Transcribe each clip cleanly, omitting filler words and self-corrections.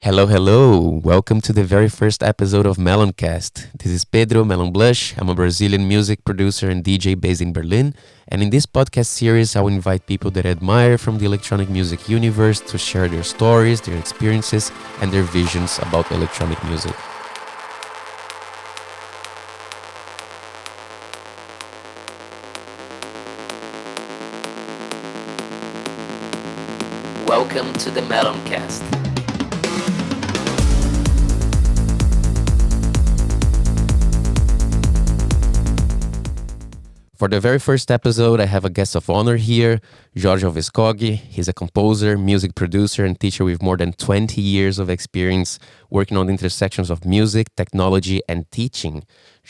Hello, hello. Welcome to the very first episode of MelonCast. This is Pedro Melon Blush. I'm a Brazilian music producer and DJ based in Berlin. And in this podcast series, I will invite people that I admire from the electronic music universe to share their stories, their experiences, and their visions about electronic music. Welcome to the MelonCast. For the very first episode, I have a guest of honor here, Jorge Alveskog. He's a composer, music producer, and teacher with more than 20 years of experience working on the intersections of music, technology, and teaching.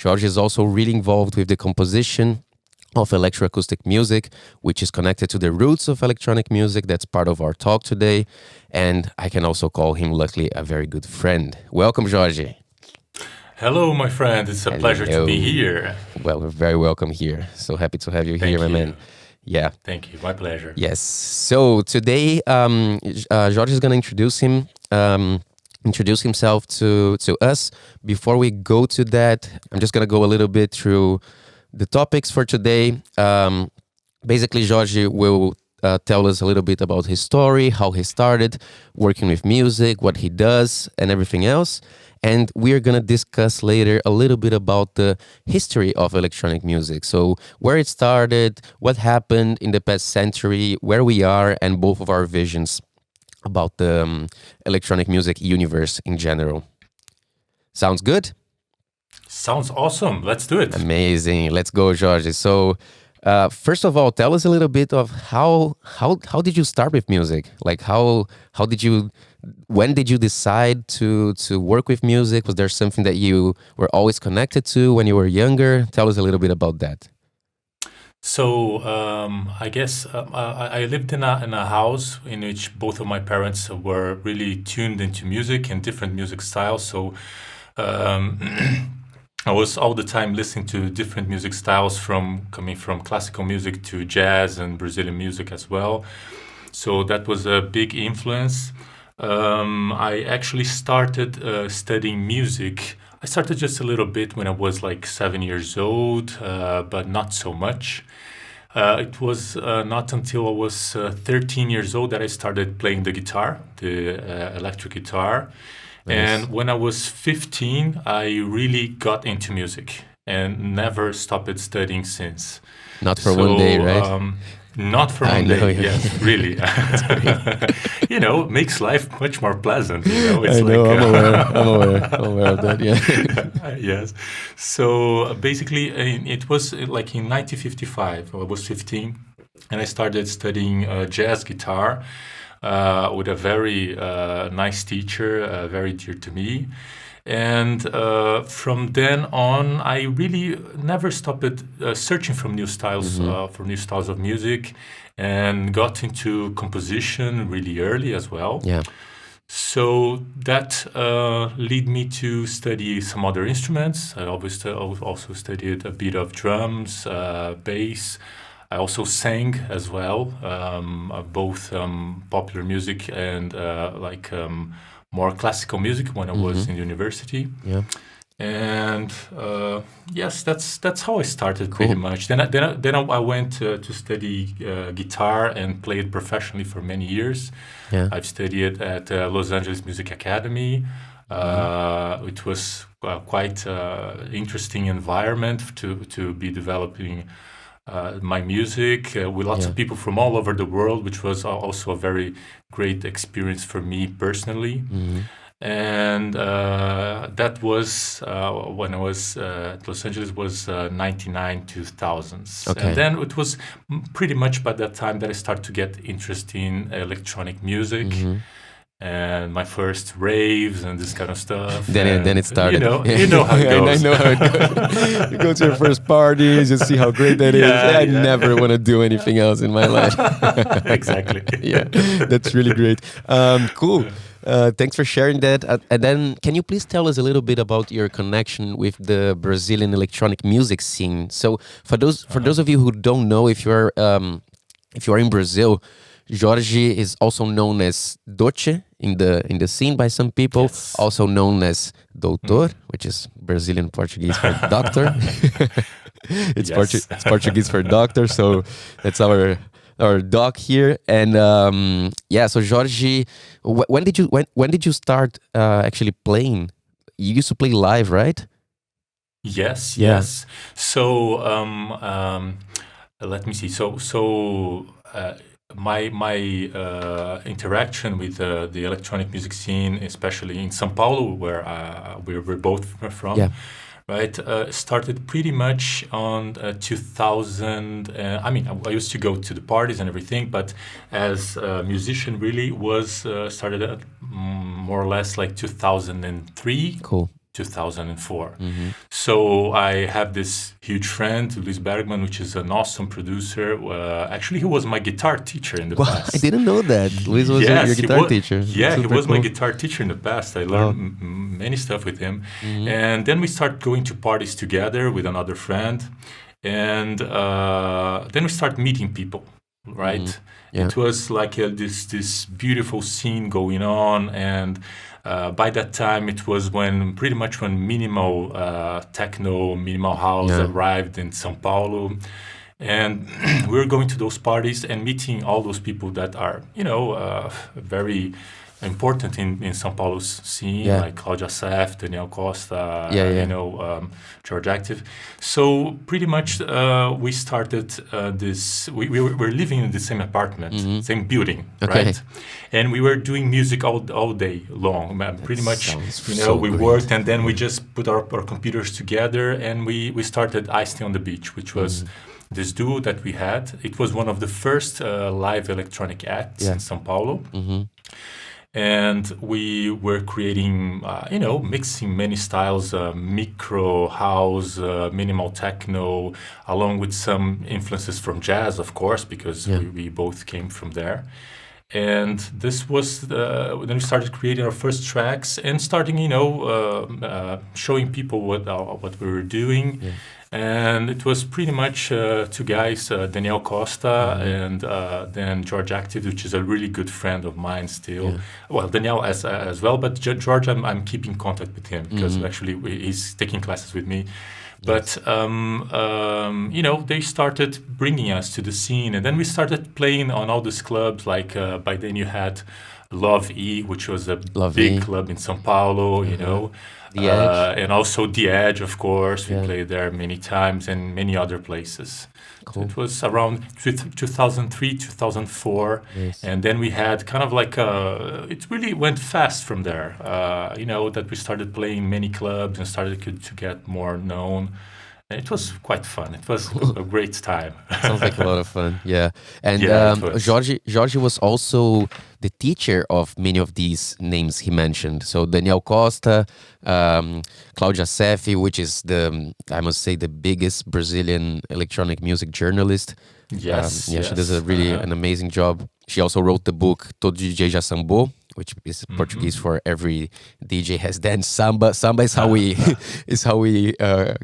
Jorge is also really involved with the composition of electroacoustic music, which is connected to the roots of electronic music. That's part of our talk today. And I can also call him, luckily, a very good friend. Welcome, Jorge. Hello, my friend. It's a pleasure to be here. Well, we're very welcome here. So happy to have you here, my man. Yeah. Thank you. My pleasure. Yes. So today, Jorge is going to introduce himself to us. Before we go to that, I'm just going to go a little bit through the topics for today. Basically, Jorge will tell us a little bit about his story, how he started working with music, what he does, and everything else. And we're going to discuss later a little bit about the history of electronic music. So where it started, what happened in the past century, where we are, and both of our visions about the electronic music universe in general. Sounds good? Sounds awesome. Let's do it. Amazing. Let's go, Jorge. So first of all, tell us a little bit of how did you start with music? Like when did you decide to work with music? Was there something that you were always connected to when you were younger? Tell us a little bit about that. So I guess I lived in a house in which both of my parents were really tuned into music and different music styles. So I was all the time listening to different music styles, coming from classical music to jazz and Brazilian music as well. So that was a big influence. I actually started studying music. I started just a little bit when I was like 7 years old, but not so much. It was not until I was 13 years old that I started playing the guitar, the electric guitar. Nice. And when I was 15, I really got into music and never stopped studying since. Not for one day, right? Not for one day, yes, really. Makes life much more pleasant. It's I'm aware of that, yeah. Yes. So basically, it was like in 1955, I was 15, and I started studying jazz guitar with a very nice teacher, very dear to me. And from then on, I really never stopped searching for new styles, of music, and got into composition really early as well. Yeah. So that led me to study some other instruments. I also studied a bit of drums, bass. I also sang as well, both popular music and more classical music when I was in university. Yeah. And yes, that's how I started. Cool. Pretty much. Then I went to study guitar and played professionally for many years. Yeah. I've studied at Los Angeles Music Academy. It was quite interesting environment to be developing my music with lots of people from all over the world, which was also a very great experience for me personally. And that was when I was at Los Angeles was 99, 2000s. Okay. And then it was pretty much by that time that I started to get interested in electronic music. And my first raves and this kind of stuff. Then it started. You know how it goes. I know how it goes. You go to your first parties, you see how great that is. I never want to do anything else in my life. Exactly. Yeah, that's really great. Cool. Thanks for sharing that. And then, can you please tell us a little bit about your connection with the Brazilian electronic music scene? So, for those of you who don't know, if you are in Brazil, Jorge is also known as Doce in the scene by some people, Yes. also known as Doutor, which is Brazilian Portuguese for doctor. Yes. It's Portuguese for doctor, so that's our doc here. And yeah, so Jorge, when did you start actually playing? You used to play live, right? Yes, Yeah. yes. So let me see. My interaction with the electronic music scene, especially in São Paulo, where we're both from, Yeah. right, started pretty much on 2000. I mean, I used to go to the parties and everything, but as a musician, really was started at more or less like 2003. Cool. 2004. So I have this huge friend, Luis Bergman, which is an awesome producer. Actually, he was my guitar teacher in the Wow, past. I didn't know that. Luis was Yes, your he guitar wa- teacher. Yeah, he Super was my cool. guitar teacher in the past. I learned many stuff with him. And then we started going to parties together with another friend. And then we start meeting people, right? Yeah. It was like this beautiful scene going on. And by that time, it was pretty much when minimal techno, minimal house arrived in São Paulo. And we were going to those parties and meeting all those people that are, very important in São Paulo's scene, like Claudia Sef, Daniel Costa, George Active. So pretty much we started this. We were living in the same apartment, same building, right? And we were doing music all day long. Pretty much, we worked and then we just put our computers together and we started Iced Tea on the Beach, which was this duo that we had. It was one of the first live electronic acts in São Paulo. And we were creating, mixing many styles, micro house, minimal techno, along with some influences from jazz, of course, because we both came from there. And this was then we started creating our first tracks and starting, showing people what we were doing. And it was pretty much two guys, Daniel Costa and then George Active, which is a really good friend of mine still. Well, Daniel as well, but George, I'm keeping contact with him because actually he's taking classes with me. But they started bringing us to the scene, and then we started playing on all these clubs. Like by then, you had Love E, which was a big club in São Paulo. The Edge. And also The Edge, of course. We played there many times, and many other places. Cool. So it was around 2003, 2004, and then we had kind of like it really went fast from there. That we started playing many clubs and started to get more known. And it was quite fun. It was a great time. Sounds like a lot of fun. Yeah. And Jorge was also the teacher of many of these names he mentioned. So Daniel Costa, Claudia Seffi, which is I must say, the biggest Brazilian electronic music journalist. Yes. She does an amazing job. She also wrote the book Todo DJ Já Sambou, which is Portuguese for every DJ has danced samba. Samba is how we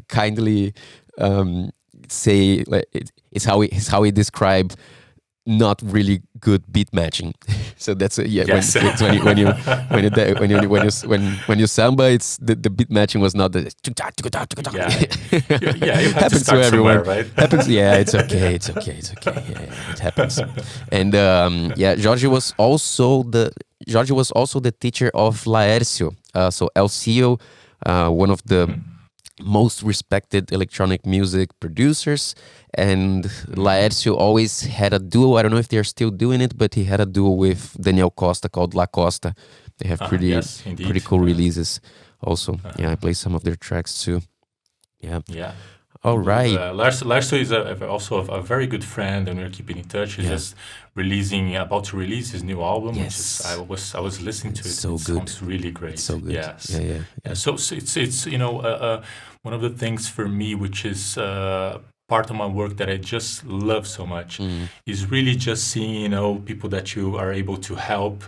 kindly say, it's how we describe not really good beat matching. So that's when you samba, it's the beat matching was not the you happens to everyone, right? Happens. Yeah, it's okay. Yeah, it happens. And Jorge was also the teacher of Laércio. So Elcio, one of the most respected electronic music producers, and Laércio always had a duo. I don't know if they're still doing it, but he had a duo with Daniel Costa called La Costa. They have pretty cool releases also. I play some of their tracks too. Yeah. All right. Larso is also a very good friend, and we're keeping in touch. He's just about to release his new album, which is I was listening to it. So it good. Sounds really great. It's so good. Yes. Yeah. So it's one of the things for me, which is part of my work that I just love so much Mm. is really just seeing, people that you are able to help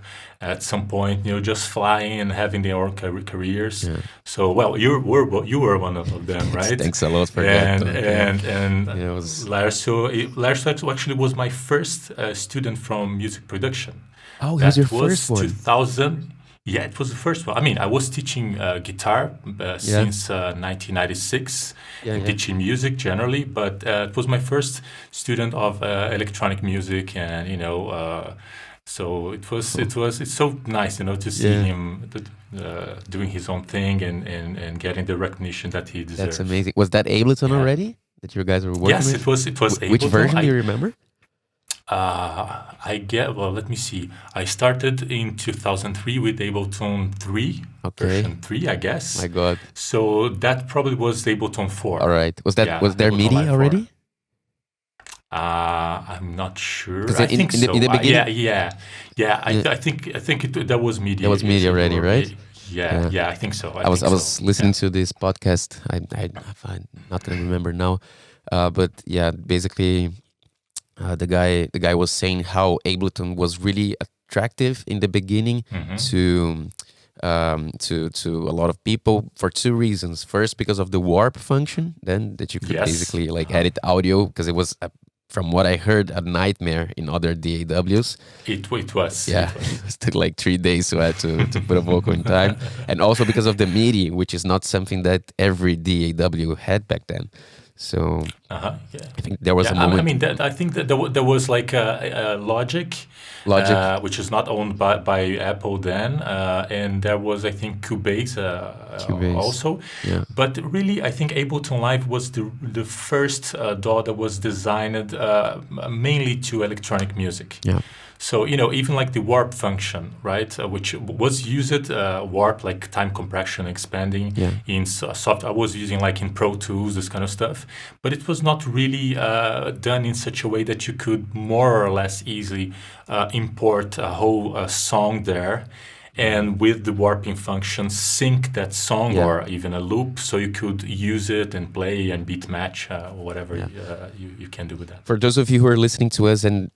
at some point, just flying and having their own careers. Yeah. So, well, you were one of them, right? Thanks a lot for that And talk. Yeah. and It was. Larso actually was my first student from music production. Oh, he was your That first was one. 2000. Yeah, it was the first one. I mean, I was teaching guitar Yeah. since 1996 Yeah. and Yeah. teaching music generally, but it was my first student of electronic music, and so it's so nice, to see Yeah. him doing his own thing and getting the recognition that he That's deserves. amazing. Was that Ableton Yeah. already that you guys were working Yes, with? it was Which Ableton. version do you remember? Well, let me see. I started in 2003 with Ableton 3, Okay. version 3, I guess. My God. So that probably was Ableton 4. All right. Was Yeah, there Ableton MIDI Live 4. already? I'm not sure. Because I think in the so. beginning, Yeah. yeah, I think that was MIDI. there was MIDI already, right? Yeah, Yeah. yeah, I think so. I was think so. listening to this podcast. I'm not gonna remember now, but yeah, basically, the guy was saying how Ableton was really attractive in the beginning Hmm. to a lot of people for two reasons. First, because of the warp function, then that you could Yes. basically like edit audio, because it was from what I heard a nightmare in other DAWs. It was. Yeah, It was. it took like 3 days to put a vocal in time, and also because of the MIDI, which is not something that every DAW had back then. So Yeah. I think there was Yeah, a moment. I mean, I think that there was like a Logic, Logic. which is not owned by Apple then, and there was, I think, Cubase, Cubase. also. Yeah. But really, I think Ableton Live was the first DAW that was designed mainly to electronic music. Yeah. So, even like the warp function, right, which was used, warp, like time compression, expanding Yeah. in soft. I was using like in Pro Tools, this kind of stuff, but it was not really done in such a way that you could more or less easily import a whole song there. And with the warping function, sync that song, Yeah. or even a loop, so you could use it and play and beat match, whatever Yeah. you can do with that. For those of you who are listening to us and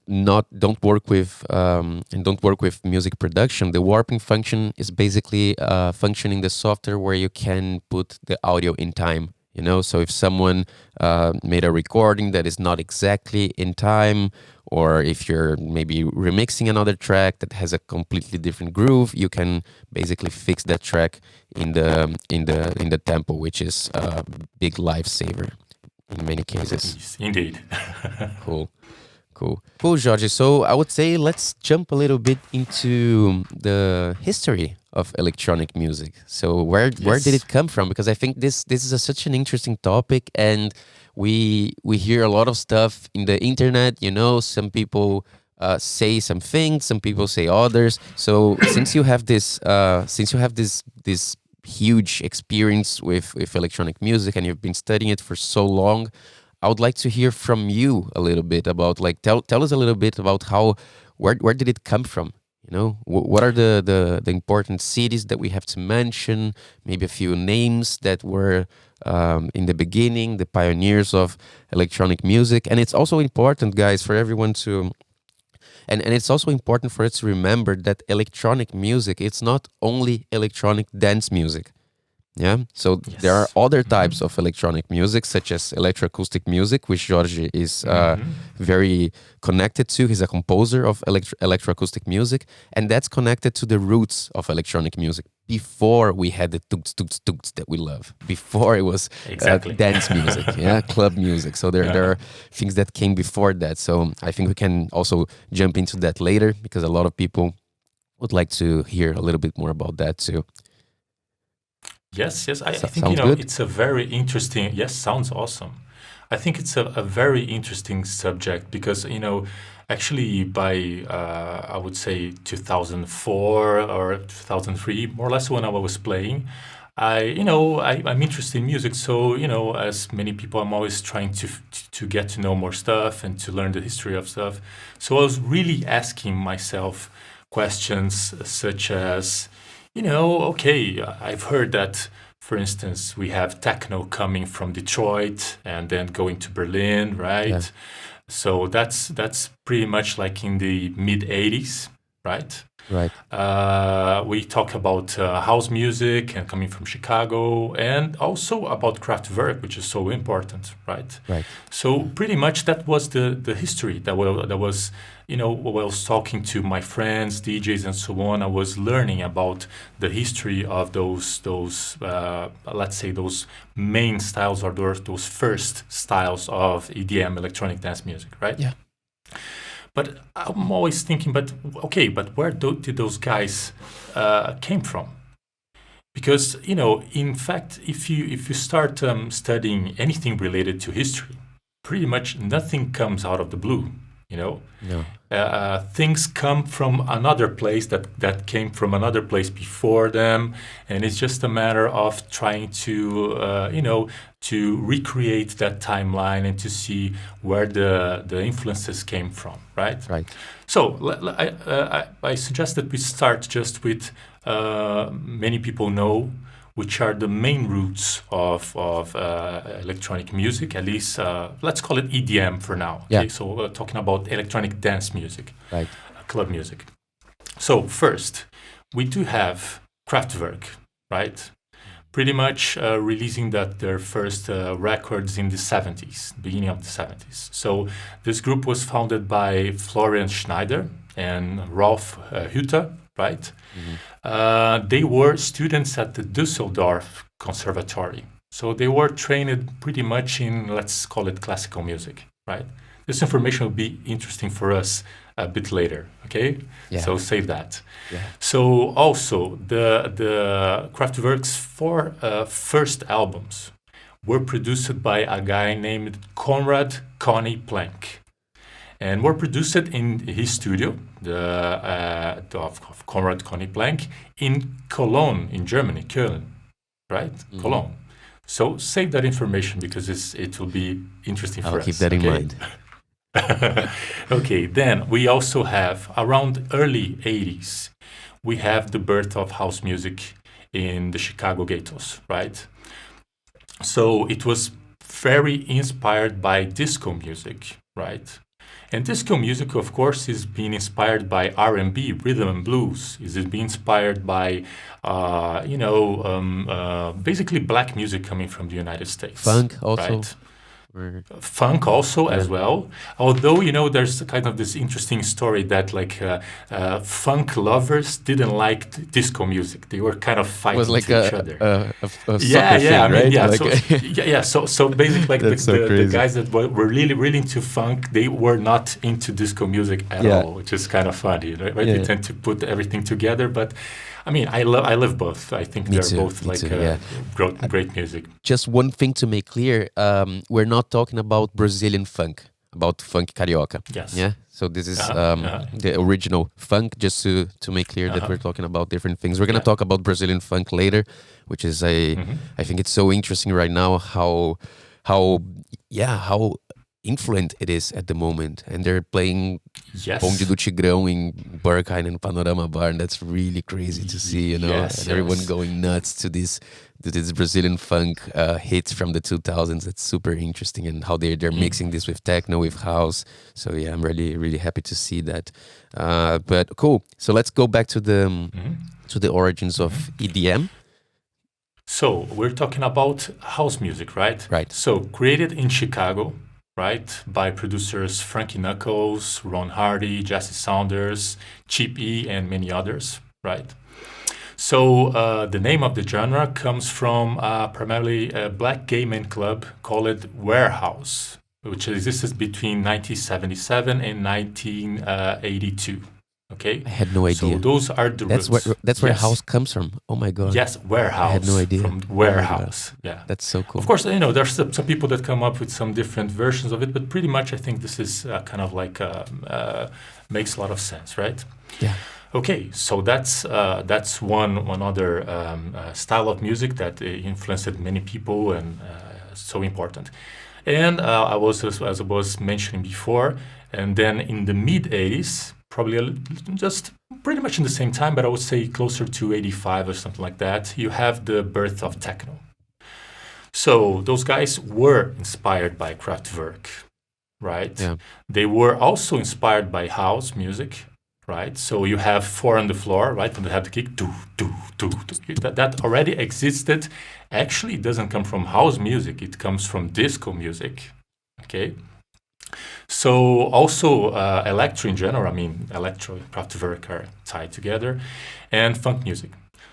don't work with music production, the warping function is basically a function in the software where you can put the audio in time. So if someone made a recording that is not exactly in time, or if you're maybe remixing another track that has a completely different groove, you can basically fix that track in the tempo, which is a big lifesaver in many cases. Yes, indeed. Cool, Jorge. So I would say let's jump a little bit into the history of electronic music. So where did it come from? Because I think this is such an interesting topic, and we hear a lot of stuff in the internet. Some people say some things, some people say others. So since you have this huge experience with electronic music, and you've been studying it for so long, I would like to hear from you a little bit about, like, tell us a little bit about where did it come from? What are the important cities that we have to mention? Maybe a few names that were in the beginning, the pioneers of electronic music. And it's also important, guys, for everyone to, and it's also important for us to remember that electronic music, it's not only electronic dance music. Yeah, so there are other types of electronic music, such as electroacoustic music, which Jorge is very connected to. He's a composer of electroacoustic music, and that's connected to the roots of electronic music before we had the toots toots toots that we love. Before it was Exactly. dance music, yeah, club music. So there are things that came before that. So I think we can also jump into that later, because a lot of people would like to hear a little bit more about that too. Yes. I think, Sounds good. it's a very interesting. Yes, sounds awesome. I think it's a very interesting subject because, actually by, I would say 2004 or 2003, more or less, when I was playing, I'm interested in music. So, as many people, I'm always trying to get to know more stuff and to learn the history of stuff. So I was really asking myself questions such as, okay, I've heard that For instance, we have techno coming from Detroit and then going to Berlin, right? Yeah. So that's pretty much like in the mid 80s, right? Right. We talk about house music and coming from Chicago, and also about Kraftwerk, which is so important, right? Right. So pretty much that was the history that was, you know, while I was talking to my friends, DJs, and so on. I was learning about the history of those let's say those main styles, or those first styles of EDM, electronic dance music, right? Yeah. But I'm always thinking, but okay, but where did those guys came from? Because, you know, in fact, if you start studying anything related to history, pretty much nothing comes out of the blue. You know, No. things come from another place that came from another place before them, and it's just a matter of trying to to recreate that timeline and to see where the influences came from, right? Right. So I suggest that we start just with many people know which are the main roots of electronic music, at least let's call it EDM for now. Okay? Yeah. So we're talking about electronic dance music, Right. club music. So first, we do have Kraftwerk, right? Pretty much releasing their first records in the 70s, beginning of the 70s. So this group was founded by Florian Schneider and Rolf Hütter, right? They were students at the Düsseldorf Conservatory. So they were trained pretty much in, let's call it, classical music, right? This information will be interesting for us a bit later, okay? Yeah. So save that. Yeah. So also the Kraftwerk's four first albums were produced by a guy named Konrad Conny Plank, and were produced in his studio, of Konrad Conny Plank, in Cologne, in Germany, Köln, right? Mm-hmm. Cologne. So save that information because it will be interesting for us. I'll keep that in mind. Okay, then we also have around early 80s, we have the birth of house music in the Chicago ghettos, right? So it was very inspired by disco music, right? And disco music, of course, is being inspired by R&B, rhythm and blues. Is it being inspired by, basically black music coming from the United States? Funk also. Right? Funk also as well. Although, you know, there's kind of this interesting story that funk lovers didn't like disco music. They were kind of fighting was like each other. a soccer thing, right? So basically, like the guys that were really into funk, they were not into disco music at all, which is kind of funny, right? Yeah. They tend to put everything together, but I mean, I love both. I think they're both great music. Just one thing to make clear: we're not talking about Brazilian funk, about funk carioca. Yes. Yeah. So this is the original funk. Just to make clear that we're talking about different things. We're gonna talk about Brazilian funk later, which is I think it's so interesting right now how influent it is at the moment, and they're playing Bonde do Tigrão in Berghain and Panorama Bar, and that's really crazy to see, you know, and everyone going nuts to this Brazilian funk hits from the 2000s. It's super interesting, and how they're mixing this with techno, with house. So yeah, I'm really happy to see that. But cool. So let's go back to the origins of EDM. So we're talking about house music, right? Right. So created in Chicago, right, by producers Frankie Knuckles, Ron Hardy, Jesse Saunders, Cheap E, and many others, right? So the name of the genre comes from primarily a black gay men club called Warehouse, which existed between 1977 and 1982. Okay, I had no idea. So those are the roots. That's where house comes from. Oh my god. Yes, Warehouse. I had no idea. From Warehouse. Yeah, that's so cool. Of course, you know, there's some people that come up with some different versions of it, but pretty much I think this is kind of like makes a lot of sense, right? Yeah. Okay, so that's one other style of music that influenced many people and so important. And as I was mentioning before, and then in the mid 80s, probably just pretty much in the same time, but I would say closer to 85 or something like that, you have the birth of techno. So those guys were inspired by Kraftwerk, right? Yeah. They were also inspired by house music, right? So you have four on the floor, right? And they have the kick, do, do, do, do. That already existed. Actually, it doesn't come from house music. It comes from disco music, okay? So also electro in general, I mean, electro and Kraftwerk are tied together, and funk music.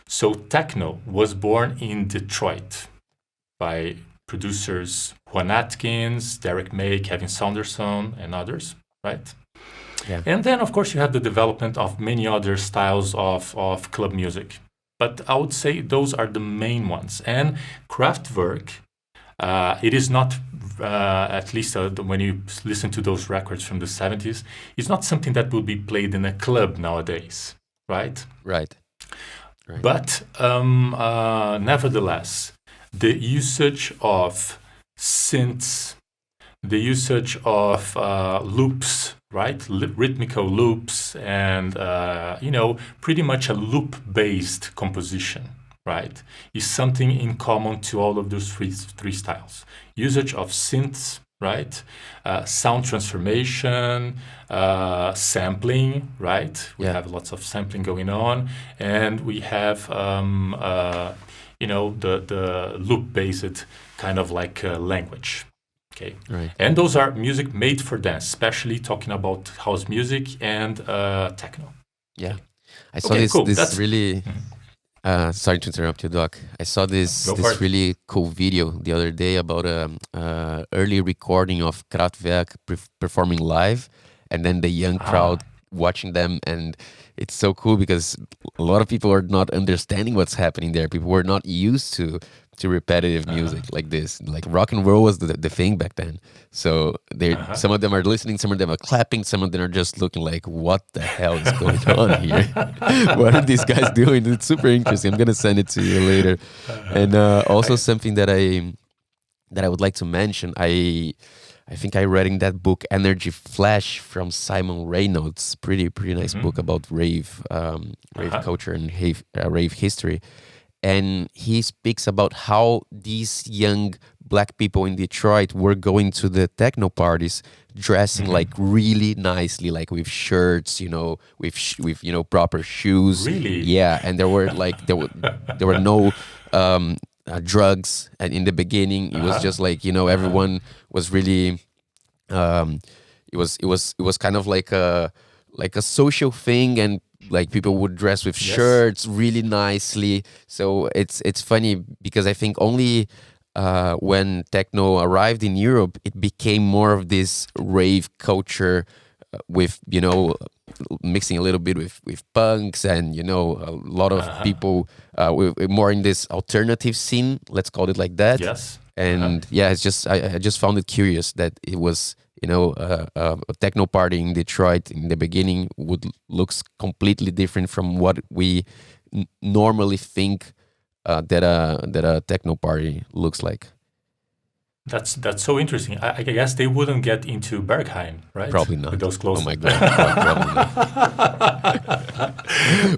So techno was born in Detroit by producers Juan Atkins, Derek May, Kevin Saunderson, and others, right? Yeah. And then, of course, you have the development of many other styles of club music. But I would say those are the main ones. And Kraftwerk, it is not, at least when you listen to those records from the 70s, it's not something that will be played in a club nowadays, right? Right. But nevertheless, the usage of synths, the usage of loops, right? Rhythmical loops, and pretty much a loop-based composition, right? Is something in common to all of those three styles. Usage of synths, right? Sound transformation, sampling, right? We have lots of sampling going on, and we have the loop-based kind of like language. Okay. Right. And those are music made for dance, especially talking about house music and techno. Yeah. I saw this really sorry to interrupt you, Doc. I saw this really cool video the other day about early recording of Kraftwerk performing live, and then the young crowd watching them, and it's so cool because a lot of people are not understanding what's happening there. People were not used to repetitive music like this. Like rock and roll was the thing back then. So some of them are listening, some of them are clapping, some of them are just looking like, what the hell is going on here? What are these guys doing? It's super interesting. I'm gonna send it to you later. And also something that I would like to mention, I think I read in that book Energy Flash from Simon Reynolds. Pretty nice book about rave culture and rave history. And he speaks about how these young black people in Detroit were going to the techno parties dressing like really nicely, like with shirts, with proper shoes. Really? Yeah, and there were no drugs. And in the beginning, it was just like everyone was really. It was kind of like a social thing, and like people would dress with shirts really nicely. So it's funny because I think only when techno arrived in Europe, it became more of this rave culture with mixing a little bit with punks and a lot of people more in this alternative scene. Let's call it like that. Yes. And it's just I just found it curious that it was a techno party in Detroit in the beginning looks completely different from what we normally think that a techno party looks like. That's so interesting. I guess they wouldn't get into Berghain, right? Probably not. With those clothes. Oh my god! Probably not.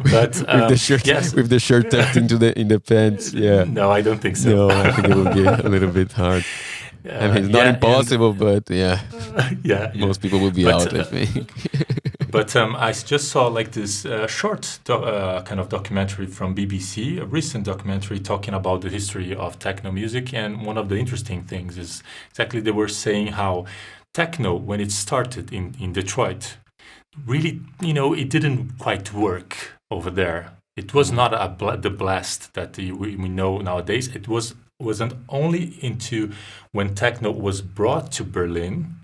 But with the shirt tucked in the pants. Yeah. No, I don't think so. No, I think it would be a little bit hard. I mean, it's not impossible, but most people will be out, I think. But I just saw like this short kind of documentary from BBC, a recent documentary talking about the history of techno music. And one of the interesting things is exactly they were saying how techno, when it started in Detroit, really, it didn't quite work over there. It was not the blast that we know nowadays. It wasn't only into when techno was brought to Berlin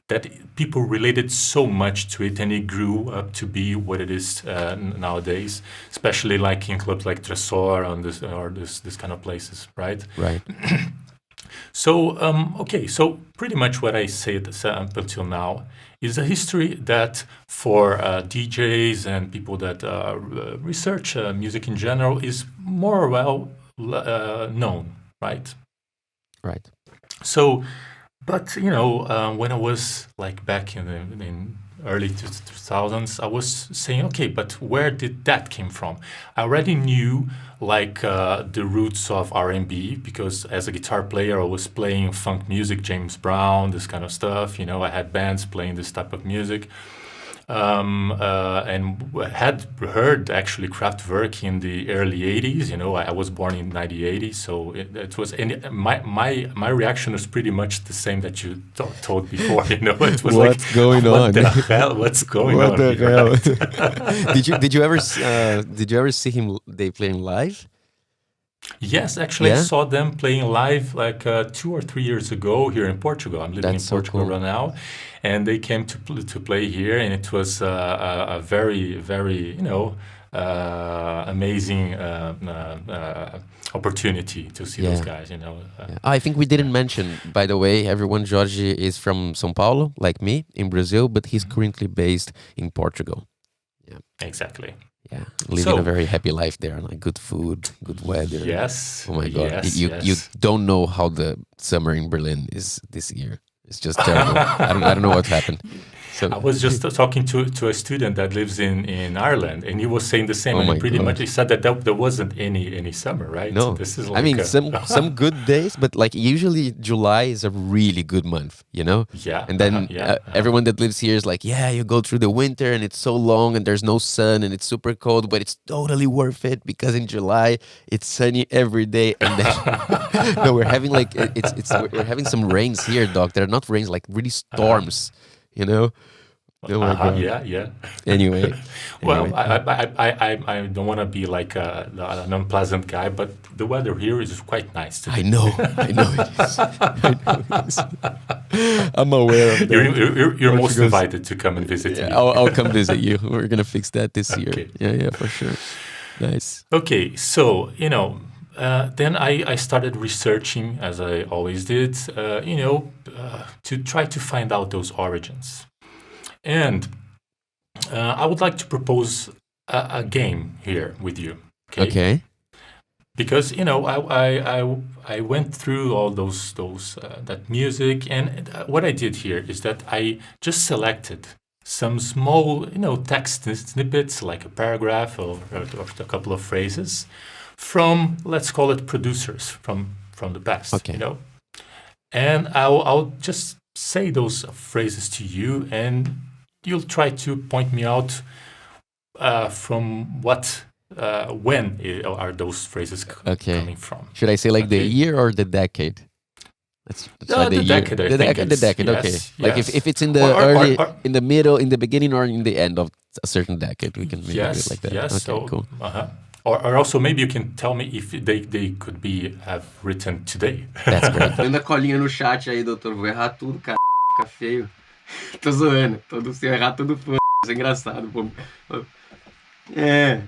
that people related so much to it, and it grew up to be what it is nowadays, especially like in clubs like Tresor or this kind of places, right? Right. So, so pretty much what I said up until now is a history that for DJs and people that research music in general is more well known, right? Right. So, but when I was like back in early 2000s, I was saying, okay, but where did that came from? I already knew like the roots of R&B because as a guitar player, I was playing funk music, James Brown, this kind of stuff. You know, I had bands playing this type of music. And had heard actually Kraftwerk in the early 80s. You know, I was born in 1980, so it was. And my reaction was pretty much the same that you told before. You know, it was What's like, going what on? the hell? What's going What on the here, hell? right? Did you ever see him? They playing live? Yes, actually, I Yeah, saw them playing live like 2 or 3 years ago here in Portugal. I'm living in that's so Portugal cool. right now, and they came to play here, and it was a very, very, amazing opportunity to see those Yeah. guys. You know, Yeah. I think we yeah. didn't mention, by the way, everyone, Jorge is from São Paulo, like me, in Brazil, but he's Mhm. currently based in Portugal. Yeah. Exactly. Yeah. Living a So, very happy life there, like good food, good weather. yes, Oh my God. yes, You yes. don't know how the summer in Berlin is this year. It's just terrible. I don't know what happened. So I was just talking to a student that lives in Ireland, and he was saying the same. oh And he my pretty much God. he said that there wasn't any summer, right? No, This is I like mean some good days, but like usually July is a really good month, you know. yeah, And then yeah, everyone that lives here is like, yeah, you go through the winter and it's so long and there's no sun and it's super cold, but it's totally worth it because in July it's sunny every day. And then no, we're having like we're having some rains here, doc. They're not rains, like really uh-huh, storms, you know. Oh my God. yeah, yeah. Anyway, Well, anyway. I don't want to be like an unpleasant guy, but the weather here is quite nice I today. know, I know it is. I know it is. I'm aware of You're, that. you're most Portugal's, invited to come and visit yeah, me. I'll come visit you. We're gonna fix that this year. Okay. Yeah, for sure. Nice. Okay, so then I started researching as I always did, to try to find out those origins. And I would like to propose a game here with you, okay? Okay. Because I went through all those that music, and what I did here is that I just selected some small text snippets like a paragraph or a couple of phrases from, let's call it, producers from the past, Okay. and I'll just say those phrases to you, and you'll try to point me out from what when are those phrases Okay. coming from. Should I say like the Okay. year or the decade? Let's try the The year. decade, I think The it's decade. Okay. yes, Like yes. if it's in the early, in the middle, in the beginning, or in the end of a certain decade, we can maybe do it like that. Yes. Okay. So, Cool. or also maybe you can tell me if they could have written today. That's great. Manda colinha no chat aí, doutor. Vou errar tudo, cara. Fica feio. Tô zoando. Se eu errar tudo, foda. Isso é engraçado. É.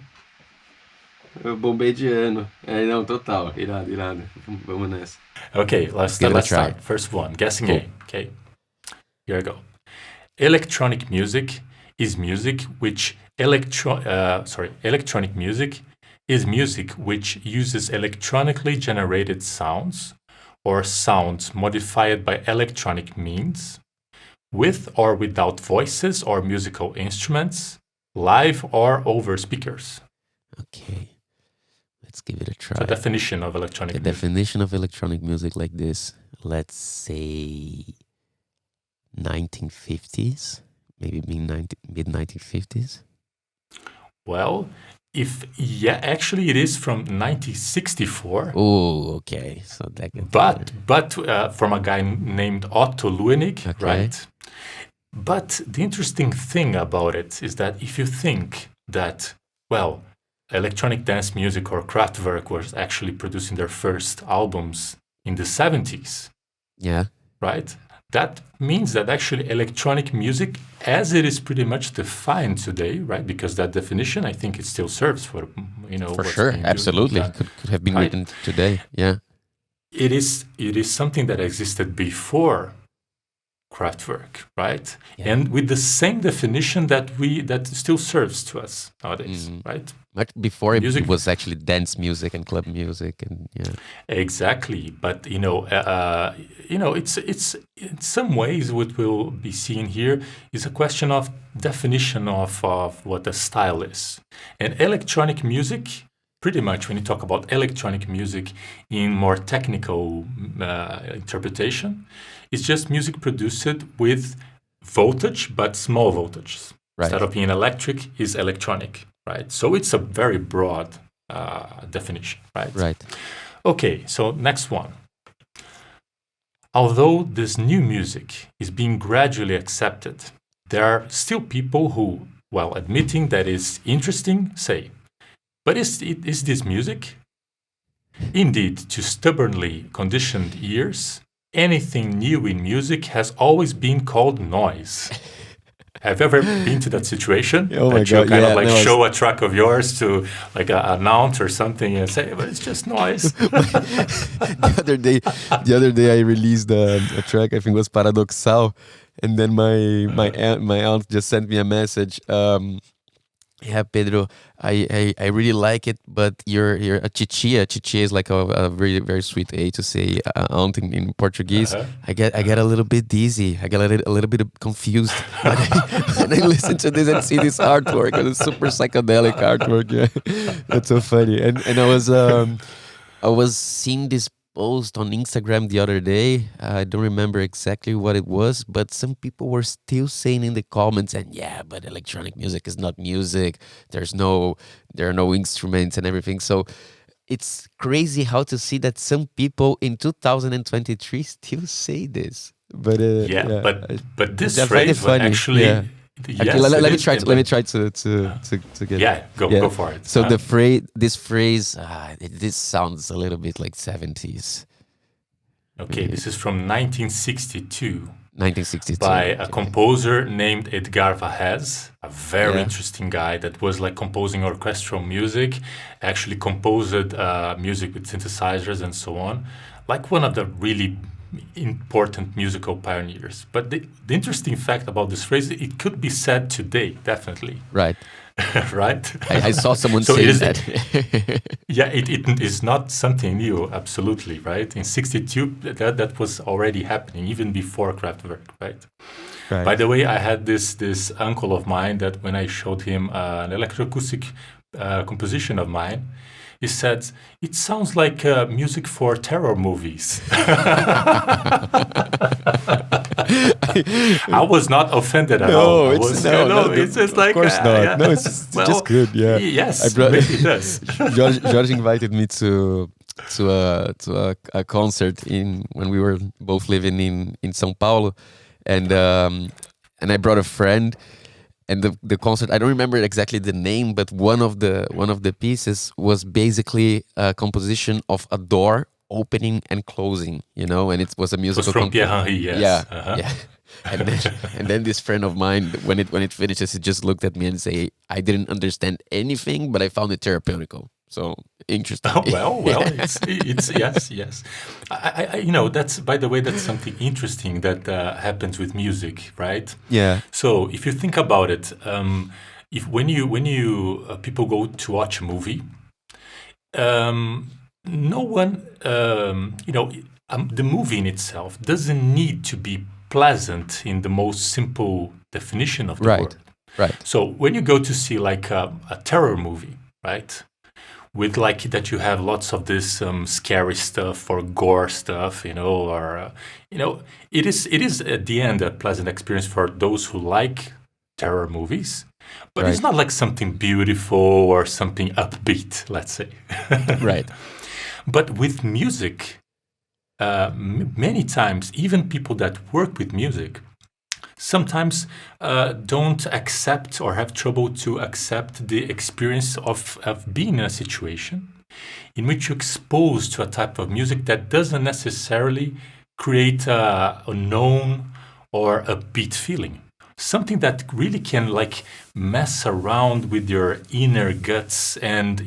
Eu bombei de ano. É, não, total. Irado. Vamos nessa. Okay, let's give it a try. start. First one, guessing Cool. game. Okay, here I go. Electronic music is music which electronic music is music which uses electronically generated sounds or sounds modified by electronic means, with or without voices or musical instruments, live or over speakers. Okay. Let's give it a try. The definition of electronic The music. definition of electronic music like this, let's say 1950s, maybe mid 1950s. Well, actually it is from 1964. Oh, okay. So that gets But from a guy named Otto Luenig, Okay. right? But the interesting thing about it is that if you think that, well, electronic dance music or Kraftwerk was actually producing their first albums in the 70s, yeah. right? That means that actually electronic music, as it is pretty much defined today, right? Because that definition, I think it still serves for, For what's sure, being absolutely. done. Could have been Right. written today. Yeah. It is something that existed before Kraftwerk, right? Yeah. And with the same definition that still serves to us nowadays, right? Much before Music, it was actually dance music and club music, and yeah. exactly. But it's in some ways what we'll be seeing here is a question of definition of what a style is. And electronic music, pretty much when you talk about electronic music in more technical interpretation, it's just music produced with voltage, but small voltages. Right. Instead of being electric, is electronic, right? So it's a very broad definition, right? Right. Okay, so next one. Although this new music is being gradually accepted, there are still people who, while admitting that it's interesting, say, but is this music? Indeed, to stubbornly conditioned ears, anything new in music has always been called noise. Have you ever been to that situation? Oh my that you God, kind yeah, of like no, show a track of yours to like an aunt or something and say, but it's just noise. The other day I released a track, I think it was Paradoxal, and then my aunt just sent me a message. Yeah, Pedro, I really like it, but you're a chichia. Chichia is like a very very sweet A to say aunt in Portuguese. I get a little bit dizzy. I get a little bit confused when I listen to this and see this artwork. It's super psychedelic artwork. Yeah, that's so funny. And I was seeing this post on Instagram the other day. I don't remember exactly what it was, but some people were still saying in the comments, and yeah, but electronic music is not music. There are no instruments and everything. So it's crazy how to see that some people in 2023 still say this. But but this I find it phrase was funny. actually. Yeah. Yes, Actually, let me is, try. and Let me but- try to get. Yeah, go for it. So this phrase, this sounds a little bit like 70s, Okay, this is from 1962 1962. by a Okay. composer named Edgar Varese, a very Yeah. interesting guy that was like composing orchestral music, actually composed music with synthesizers and so on, like one of the really important musical pioneers. But the interesting fact about this phrase, it could be said today, definitely, Right. right? I saw someone So it saying is- that. Yeah, it is not something new, absolutely, right? In 62, that was already happening, even before Kraftwerk, right? Right. By the way, I had this uncle of mine that when I showed him an electroacoustic composition of mine, he said, it sounds like music for terror movies. I was not offended at all. I was, it's just of like, course not. yeah. No, it's just, Well, just good. Yeah. Yes, brought- maybe it does. George invited me to a concert when we were both living in São Paulo, and I brought a friend. And the concert, I don't remember exactly the name, but one of the pieces was basically a composition of a door opening and closing, and it was a It was musical. from Pierre Henry, yes. Yeah, Uh-huh. yeah. And then this friend of mine, when it finishes, he just looked at me and say, "I didn't understand anything, but I found it therapeutical." So interesting. Oh, well, it's yes. I that's, by the way, that's something interesting that happens with music, right? Yeah. So if you think about it, if when you people go to watch a movie, no one, the movie in itself doesn't need to be pleasant in the most simple definition of the Right. word. Right. So when you go to see like a terror movie, right? With like that you have lots of this scary stuff or gore stuff, or it is at the end a pleasant experience for those who like terror movies, but it's Right. not like something beautiful or something upbeat, let's say. Right. But with music, many times, even people that work with music sometimes don't accept or have trouble to accept the experience of being in a situation in which you're exposed to a type of music that doesn't necessarily create a known or a beat feeling. Something that really can like mess around with your inner guts and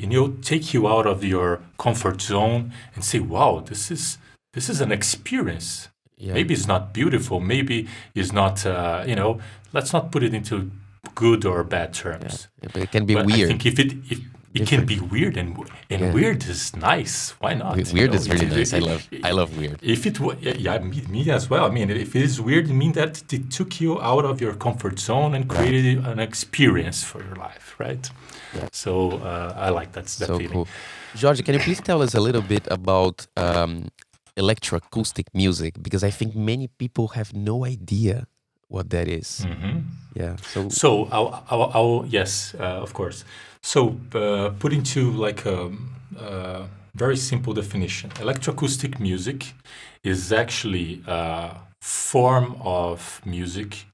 take you out of your comfort zone and say, wow, this is an experience. Yeah. Maybe it's not beautiful. Maybe it's not, let's not put it into good or bad terms. But it can be But weird. I think if it can be weird, and Yeah. weird is nice. Why not? Weird is really nice. I love weird. If it me as well. I mean, if it is weird, it means that it took you out of your comfort zone and created an experience for your life, right? Yeah. So I like that So feeling. cool. George, can you please tell us a little bit about electroacoustic music? Because I think many people have no idea what that is. Yeah. So I'll yes, of course. So put into like a very simple definition. Electroacoustic music is actually a form of music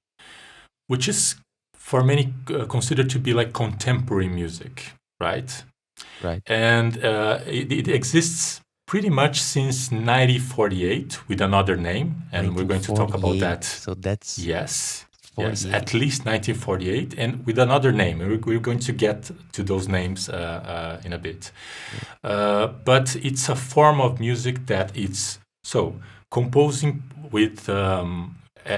which is for many considered to be like contemporary music, right? Right. And it exists pretty much since 1948 with another name, and we're going to talk about that. So that's Yes, 48. at least 1948, and with another name. We're going to get to those names in a bit. But it's a form of music that it's composing with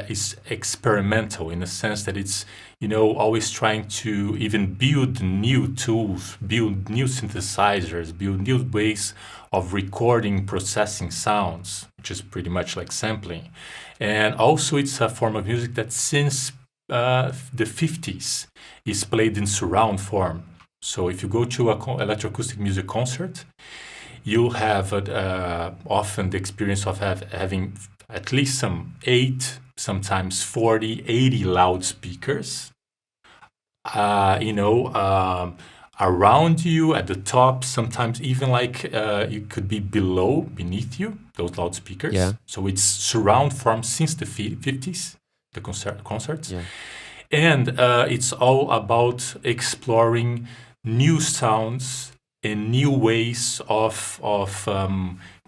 is experimental in the sense that it's always trying to even build new tools, build new synthesizers, build new ways of recording, processing sounds, which is pretty much like sampling. And also it's a form of music that since the 50s is played in surround form. So if you go to an electroacoustic music concert, you'll have often the experience of having at least some 8, sometimes 40, 80 loudspeakers, around you, at the top, sometimes even like you could be beneath you, those loudspeakers. Yeah. So it's surround form since the 50s, the concerts. Yeah. And it's all about exploring new sounds and new ways of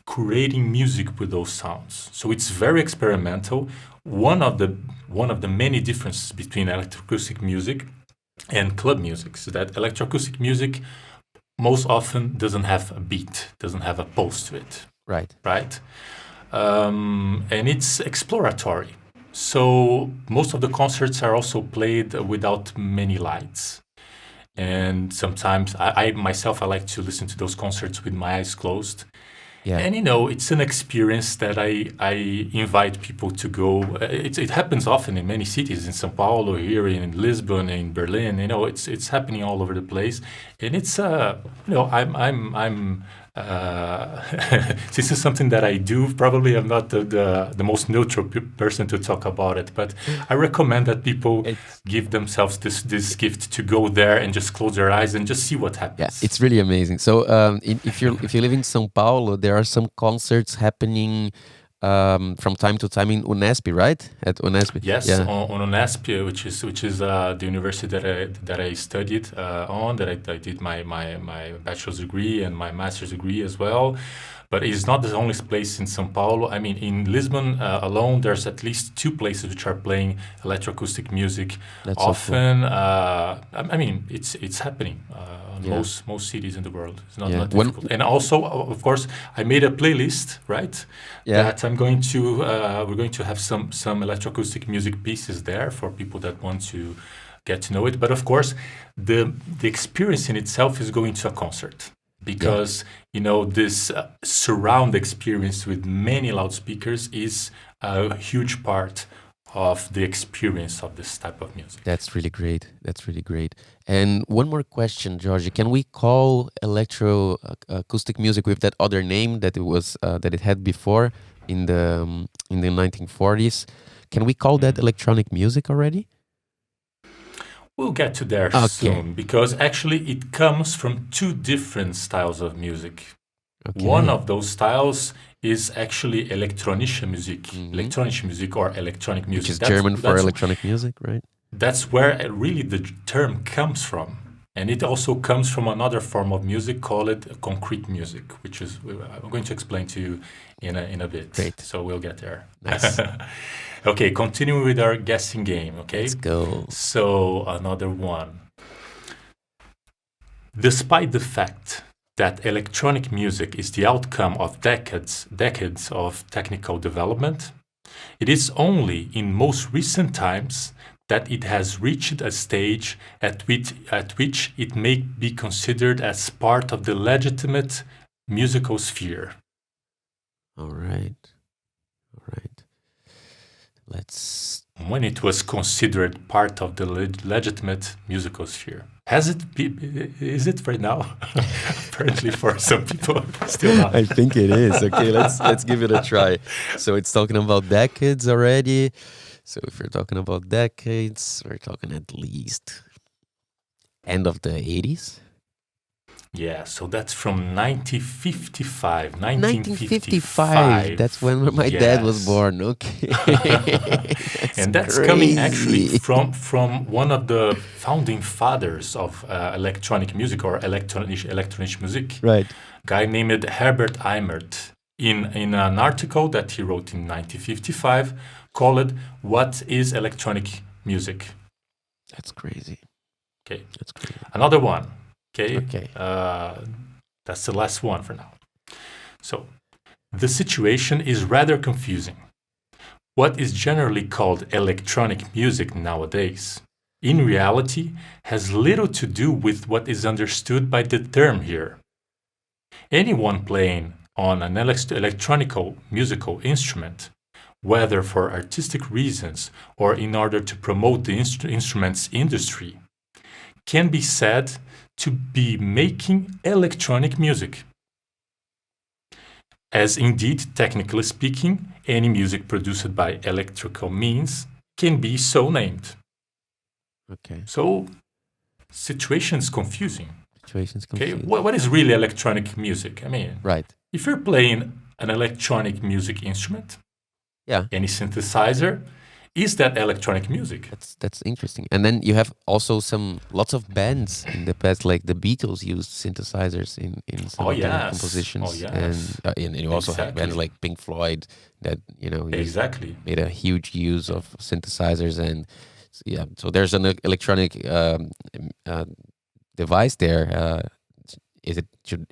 creating music with those sounds. So it's very experimental. One of the many differences between electroacoustic music and club music is that electroacoustic music most often doesn't have a beat, doesn't have a pulse to it. Right. And it's exploratory. So most of the concerts are also played without many lights. And sometimes I myself like to listen to those concerts with my eyes closed. Yeah. And it's an experience that I invite people to go. It happens often in many cities, in São Paulo, here in Lisbon, in Berlin. It's happening all over the place, and it's I'm this is something that I do. Probably I'm not the most neutral person to talk about it, but I recommend that people give themselves this gift to go there and just close their eyes and just see what happens. Yeah, it's really amazing. So if you live in São Paulo, there are some concerts happening from time to time in Unesp, right? At Unesp. Yes, Yeah. on Unesp, which is the university that I studied on, that I did my bachelor's degree and my master's degree as well. But it's not the only place in São Paulo. I mean, in Lisbon alone, there's at least 2 places which are playing electroacoustic music. That's so often. I mean, it's happening in most cities in the world. It's not difficult. And also, of course, I made a playlist, right? Yeah. That I'm going to we're going to have some electroacoustic music pieces there for people that want to get to know it. But of course, the experience in itself is going to a concert. Because this surround experience with many loudspeakers is a huge part of the experience of this type of music. That's really great. And one more question, George. Can we call electroacoustic music with that other name that it had before in the 1940s? Can we call that electronic music already? We'll get to there soon, because actually it comes from 2 different styles of music. Okay. One of those styles is actually elektronische Musik, electronic music or electronic music. Which is German for electronic music, right? That's where really the term comes from. And it also comes from another form of music called concrete music, which is I'm going to explain to you in a bit. Great. So we'll get there. Nice. Okay, continuing with our guessing game, okay? Let's go. So another one. Despite the fact that electronic music is the outcome of decades of technical development, It is only in most recent times that it has reached a stage at which it may be considered as part of the legitimate musical sphere. All right. All right. Let's. When it was considered part of the legitimate musical sphere. Is it right now? Apparently for some people, still not. I think it is. Okay, let's give it a try. So it's talking about decades already. So if you're talking about decades, we're talking at least end of the 80s. Yeah, so that's from 1955. 1955. That's when my dad was born. Okay. And that's crazy. coming actually from one of the founding fathers of electronic music or electronic music. Right. Guy named Herbert Eimert. In an article that he wrote in 1955 called "What is Electronic Music?" That's crazy. Okay. That's crazy. Another one. Okay. Okay. That's the last one for now. So, the situation is rather confusing. What is generally called electronic music nowadays, in reality, has little to do with what is understood by the term here. Anyone playing on an electronic musical instrument, whether for artistic reasons or in order to promote the instrument's industry, can be said to be making electronic music. As indeed, technically speaking, any music produced by electrical means can be so named. Okay. So, situation's confusing. Situation's Okay, confusing. what is really electronic music? I mean, Right. if you're playing an electronic music instrument, Yeah. any synthesizer, is that electronic music? That's interesting. And then you have also lots of bands in the past, like the Beatles used synthesizers in some of their compositions. Oh, yes. And you also have bands like Pink Floyd that Exactly. made a huge use of synthesizers. And yeah, so there's an electronic device there.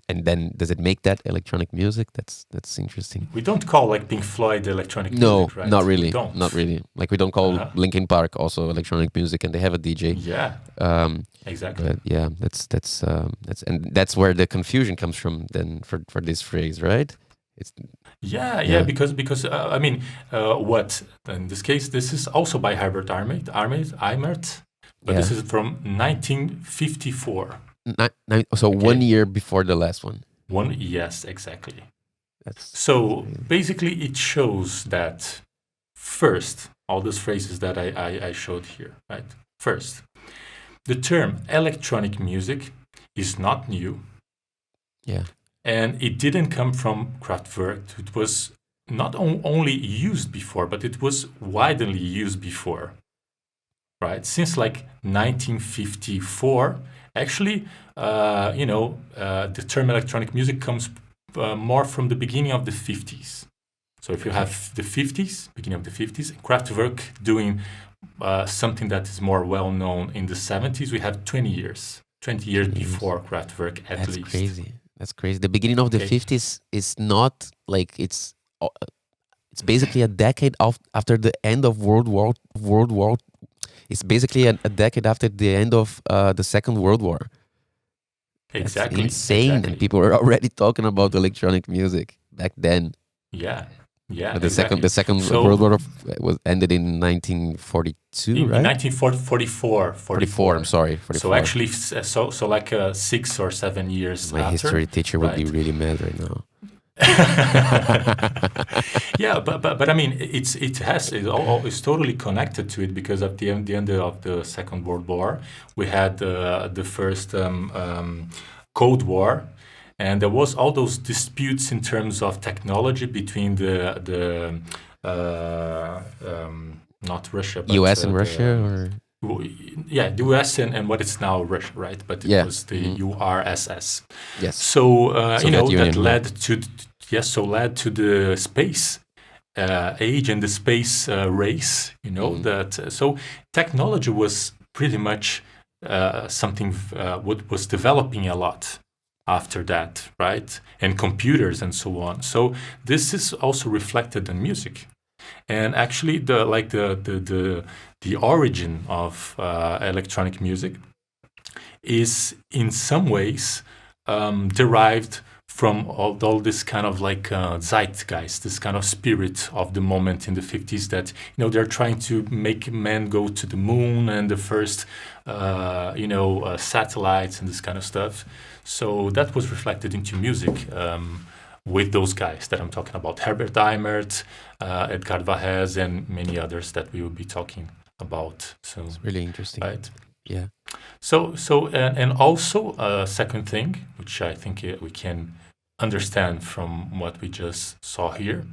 And then does it make that electronic music? That's interesting. We don't call like Pink Floyd electronic No, music, right? not really. We don't. Not really. Like we don't call Linkin Park also electronic music, and they have a DJ. Yeah. Exactly. But yeah, that's where the confusion comes from. Then for this phrase, right? It's Yeah. Because I mean, what in this case, this is also by Herbert Eimert, but this is from 1954. So 1 year before the last one. Yes, exactly. That's So basically, it shows that first, all those phrases that I showed here, right? First, the term electronic music is not new. Yeah. And it didn't come from Kraftwerk. It was not only used before, but it was widely used before, right? Since like 1954, actually, the term electronic music comes more from the beginning of the 50s. So if you have the 50s, beginning of the 50s, Kraftwerk doing something that is more well known in the 70s, we have 20 years before Kraftwerk at least. That's crazy. That's crazy. The beginning of the 50s is not like it's basically a decade after the end of World War. It's basically a decade after the end of the Second World War. Exactly. That's insane. Exactly. And people were already talking about electronic music back then. Yeah. But the exactly. second World War was ended in 1942, right? In 1944. 44. I'm sorry. 44. So actually, so like 6 or 7 years My after. history teacher would be really mad right now. Yeah, but I mean, it's totally connected to it, because at the end of the Second World War, we had the first Cold War, and there was all those disputes in terms of technology between the not Russia, but U.S. and Russia, or yeah, the U.S. and what is now Russia, right? But it was the URSS. Yes. So Soviet Union, that led to the space age and the space race. That so technology was pretty much something what was developing a lot after that, right? And computers and so on. So this is also reflected in music. And actually, the origin of electronic music is in some ways derived from all this kind of like zeitgeist, this kind of spirit of the moment in the 50s, that they're trying to make men go to the moon and the first satellites and this kind of stuff. So that was reflected into music with those guys that I'm talking about: Herbert Eimert, Edgar Varese, and many others that we will be talking about soon. It's really interesting. Right. Yeah. So and also a second thing, which I think we can understand from what we just saw here,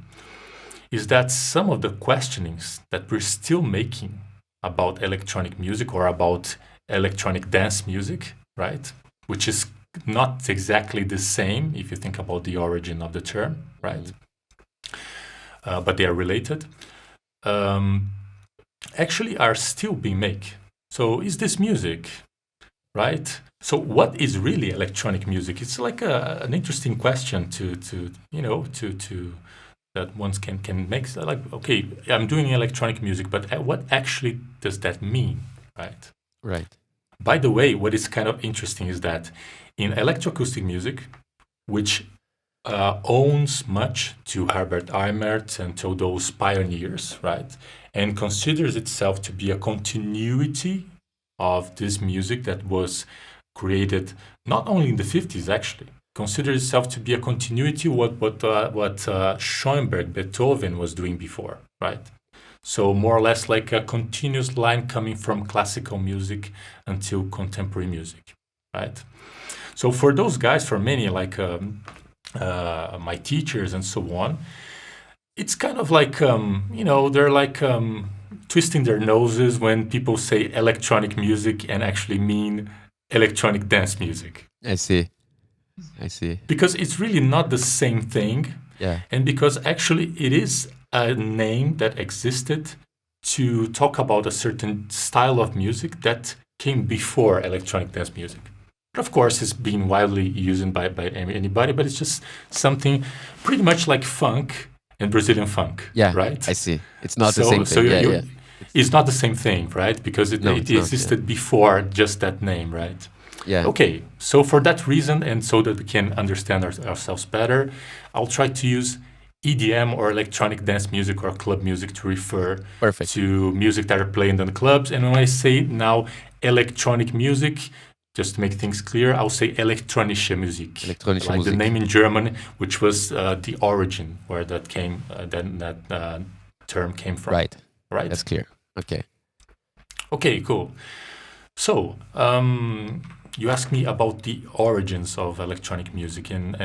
is that some of the questionings that we're still making about electronic music or about electronic dance music, right, which is not exactly the same if you think about the origin of the term, right, but they are related, actually are still being made. So is this music, right? So what is really electronic music? It's like an interesting question to that one can make. Like, okay, I'm doing electronic music, but what actually does that mean, right? Right. By the way, what is kind of interesting is that in electroacoustic music, which owns much to Herbert Eimert and to those pioneers, right, and considers itself to be a continuity of this music that was created not only in the 50s, actually considers itself to be a continuity what Schoenberg, Beethoven was doing before, right? So more or less like a continuous line coming from classical music until contemporary music, right? So for those guys, for many, like my teachers and so on, it's kind of like they're like twisting their noses when people say electronic music and actually mean electronic dance music. I see. Because it's really not the same thing. Yeah. And because actually it is a name that existed to talk about a certain style of music that came before electronic dance music. But of course, it's being widely used by anybody, but it's just something pretty much like funk and Brazilian funk. Yeah, right? I see. It's not the same thing. Yeah. It's not the same thing, right? Because it existed before just that name, right? Yeah. Okay, so for that reason, and so that we can understand ourselves better, I'll try to use EDM or electronic dance music or club music to refer to music that are playing in the clubs. And when I say now electronic music, just to make things clear, I'll say elektronische Musik. Elektronische like Musik. The name in German, which was the origin where that came, that term came from. Right. Right. That's clear. Okay. Okay, cool. So, you asked me about the origins of electronic music, and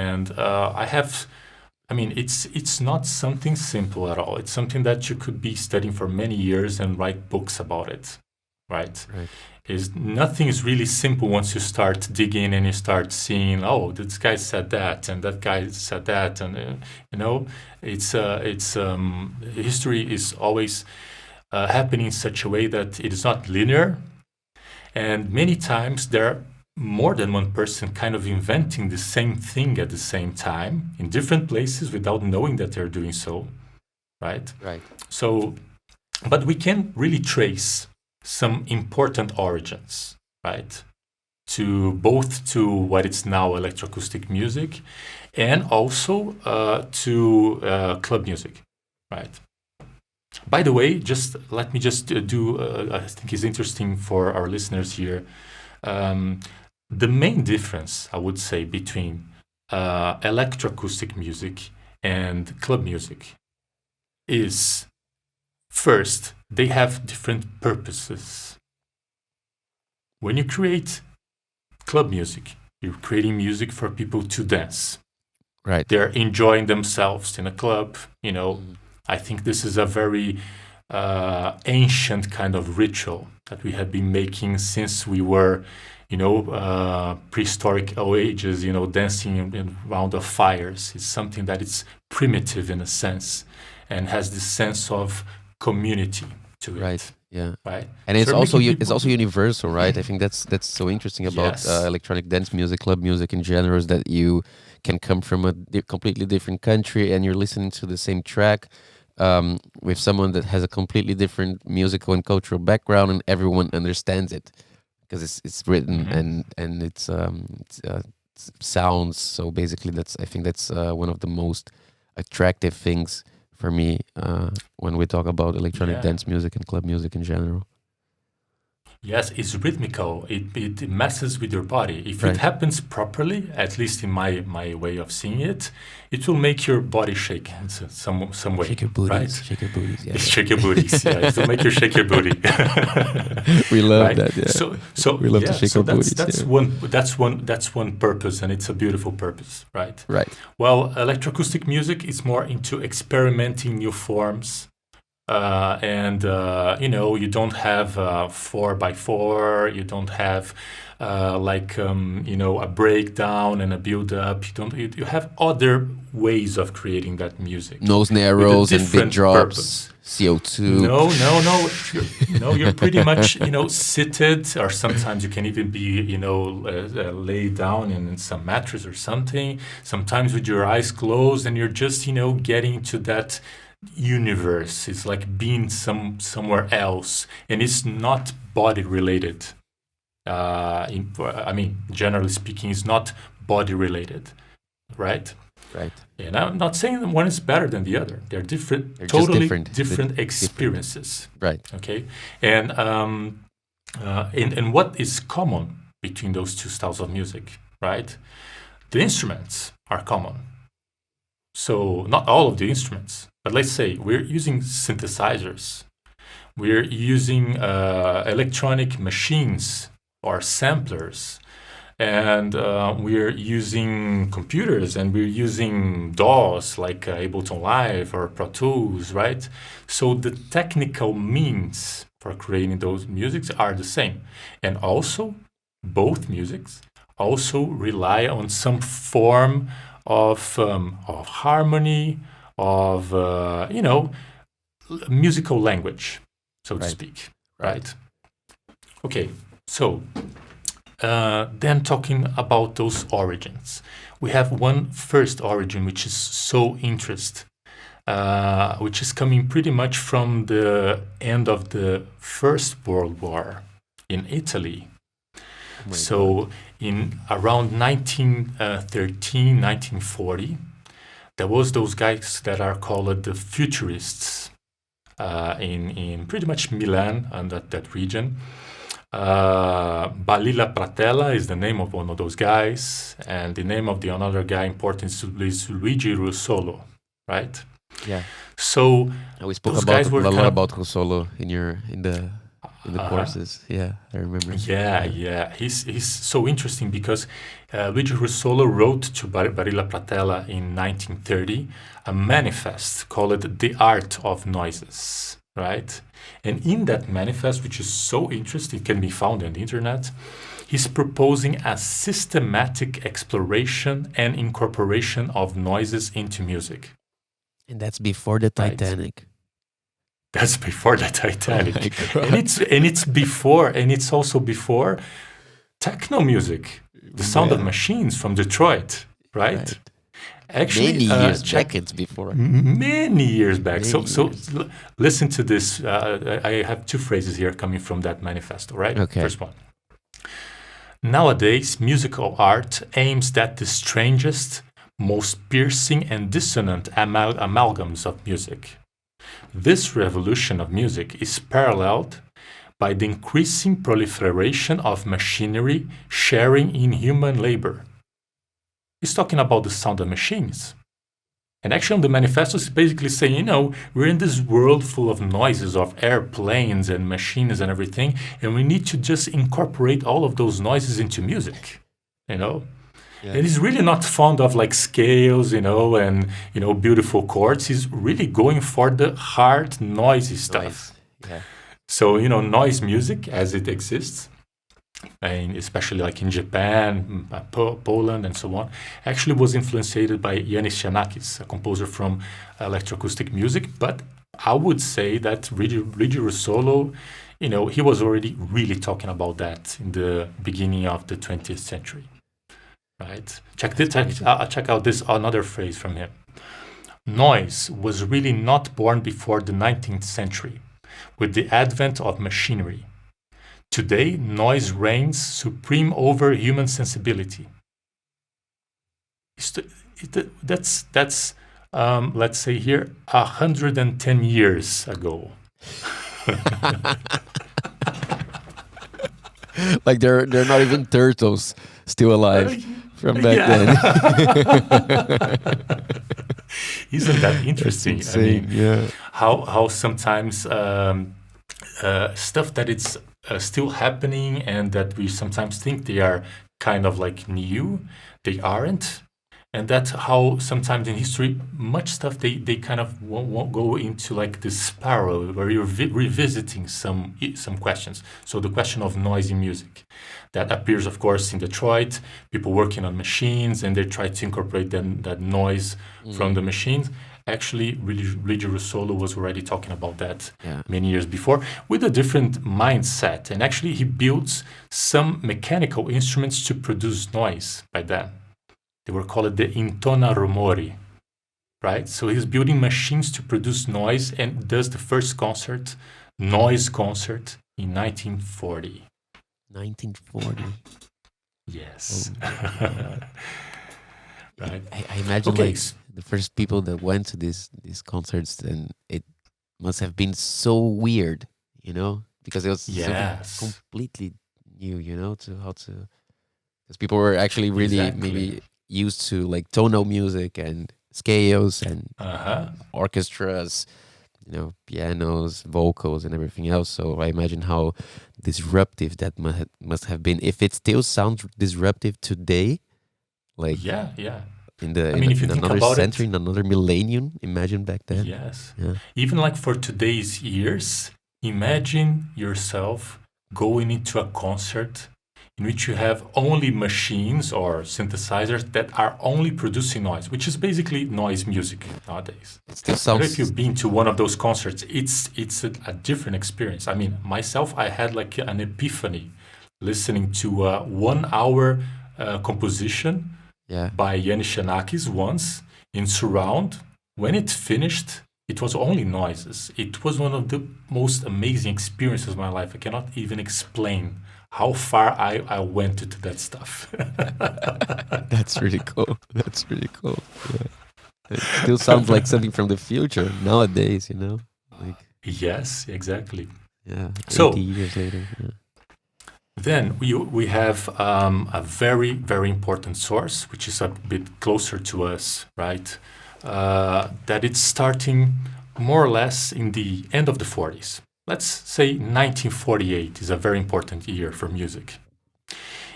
it's not something simple at all. It's something that you could be studying for many years and write books about it, right? Nothing is really simple once you start digging and you start seeing, oh, this guy said that and that guy said that, and history is always happening in such a way that it is not linear, and many times there are more than one person kind of inventing the same thing at the same time in different places without knowing that they're doing so, right? Right. So, but we can really trace some important origins, right? To what is now electroacoustic music and also to club music, right? By the way, let me do, I think it's interesting for our listeners here. The main difference, I would say, between electroacoustic music and club music is, first, they have different purposes. When you create club music, you're creating music for people to dance. Right. They're enjoying themselves in a club, I think this is a very ancient kind of ritual that we have been making since we were, prehistoric ages, dancing around the fires. It's something that is primitive in a sense and has this sense of community to it. Right. Yeah. Right. And it's also universal, right? I think that's so interesting about electronic dance music, club music in general, is that you can come from a completely different country and you're listening to the same track. with someone that has a completely different musical and cultural background, and everyone understands it because it's written and it's sounds. So basically, I think that's one of the most attractive things for me when we talk about electronic dance music and club music in general. Yes, it's rhythmical. It messes with your body. If Right. it happens properly, at least in my way of seeing it, it will make your body shake in some way. Shake your booties, right? shake your booties. Yeah, Shake your booties. Yeah, it will make you shake your booty. we love right? that. Yeah, So we love to shake our booties. That's one purpose, and it's a beautiful purpose, right? Right. Well, electroacoustic music is more into experimenting new forms. You don't have 4x4, you don't have a breakdown and a build up. You have other ways of creating that music. No snare rolls and big different drops, purpose. CO2. No. You're pretty much seated, or sometimes you can even be laid down in some mattress or something. Sometimes with your eyes closed, and you're just getting to that universe. It's like being somewhere else, and it's not body related. Generally speaking, it's not body related, right? Right. And I'm not saying that one is better than the other. They're different, They're just totally different. different experiences. Right. Okay, and what is common between those two styles of music, right? The instruments are common. So not all of the instruments, but let's say we're using synthesizers, we're using electronic machines or samplers, and we're using computers, and we're using DAWs like Ableton Live or Pro Tools, right? So the technical means for creating those musics are the same. And also, both musics also rely on some form of harmony, of musical language, so to speak, right? Okay, so then talking about those origins, we have one first origin which is so interesting, which is coming pretty much from the end of the First World War in Italy. So in around 1913, 1940, there was those guys that are called the futurists in pretty much Milan and that region. Balilla Pratella is the name of one of those guys, and the name of the another guy important is Luigi Russolo, right? Yeah. So we spoke those about guys were a lot kind of- about Russolo in the courses. Yeah, I remember. Yeah. He's so interesting because Luigi Russolo wrote to Barilla Pratella in 1930 a manifest called The Art of Noises, right? And in that manifest, which is so interesting, it can be found on the internet, he's proposing a systematic exploration and incorporation of noises into music. And that's before the Right. Titanic. That's before the Titanic. Oh my God. and it's also before techno music, the sound of Yeah. machines from Detroit, right? Actually, Many years, check- decades before. Many years back. Many So years. listen to this. I have two phrases here coming from that manifesto, right? Okay. First one. Nowadays, musical art aims at the strangest, most piercing and dissonant amalgams of music. This revolution of music is paralleled by the increasing proliferation of machinery sharing in human labor. He's talking about the sound of machines. And actually, the manifesto is basically saying, we're in this world full of noises, of airplanes and machines and everything, and we need to just incorporate all of those noises into music, Yeah. And he's really not fond of like scales, and beautiful chords. He's really going for the hard, noisy stuff. Noise. Yeah. So, noise music as it exists, and especially like in Japan, Poland, and so on, actually was influenced by Yanis Xenakis, a composer from electroacoustic music. But I would say that Luigi Russolo, he was already really talking about that in the beginning of the 20th century. Right? Check out this another phrase from him. noise was really not born before the 19th century with the advent of machinery. Today, noise reigns supreme over human sensibility. That's let's say here, 110 years ago. Like they're not even turtles still alive from back then. Isn't that interesting? That's insane, How sometimes stuff that it's still happening and that we sometimes think they are kind of like new, they aren't. And that's how sometimes in history, much stuff they kind of won't go into like this spiral where you're revisiting some questions. So the question of noisy music that appears, of course, in Detroit, people working on machines and they try to incorporate that noise from the machines. Actually, Luigi Russolo was already talking about that many years before with a different mindset. And actually, he built some mechanical instruments to produce noise by then. They were called the intona rumori, right? So he's building machines to produce noise and does the first noise concert in 1940. 1940. Yes. Oh, right. I imagine like the first people that went to these concerts, and it must have been so weird, because it was something completely new, to how to, because people were actually really maybe used to like tonal music and scales and orchestras, pianos, vocals, and everything else. So I imagine how disruptive that must have been. If it still sounds disruptive today, like in another century, in another millennium, imagine back then. Yes. Yeah. Even like for today's ears, imagine yourself going into a concert in which you have only machines or synthesizers that are only producing noise, which is basically noise music nowadays. It still sounds... If you've been to one of those concerts, it's a different experience. I mean, myself, I had like an epiphany listening to a 1 hour composition by Yannis Xenakis once in surround. When it finished, it was only noises. It was one of the most amazing experiences of my life. I cannot even explain how far I went to that stuff. That's really cool. That's really cool. Yeah. It still sounds like something from the future nowadays, Like, yes, exactly. Yeah, 80 years later. Yeah. Then we have a very, very important source, which is a bit closer to us, right? That it's starting more or less in the end of the 40s. Let's say 1948 is a very important year for music.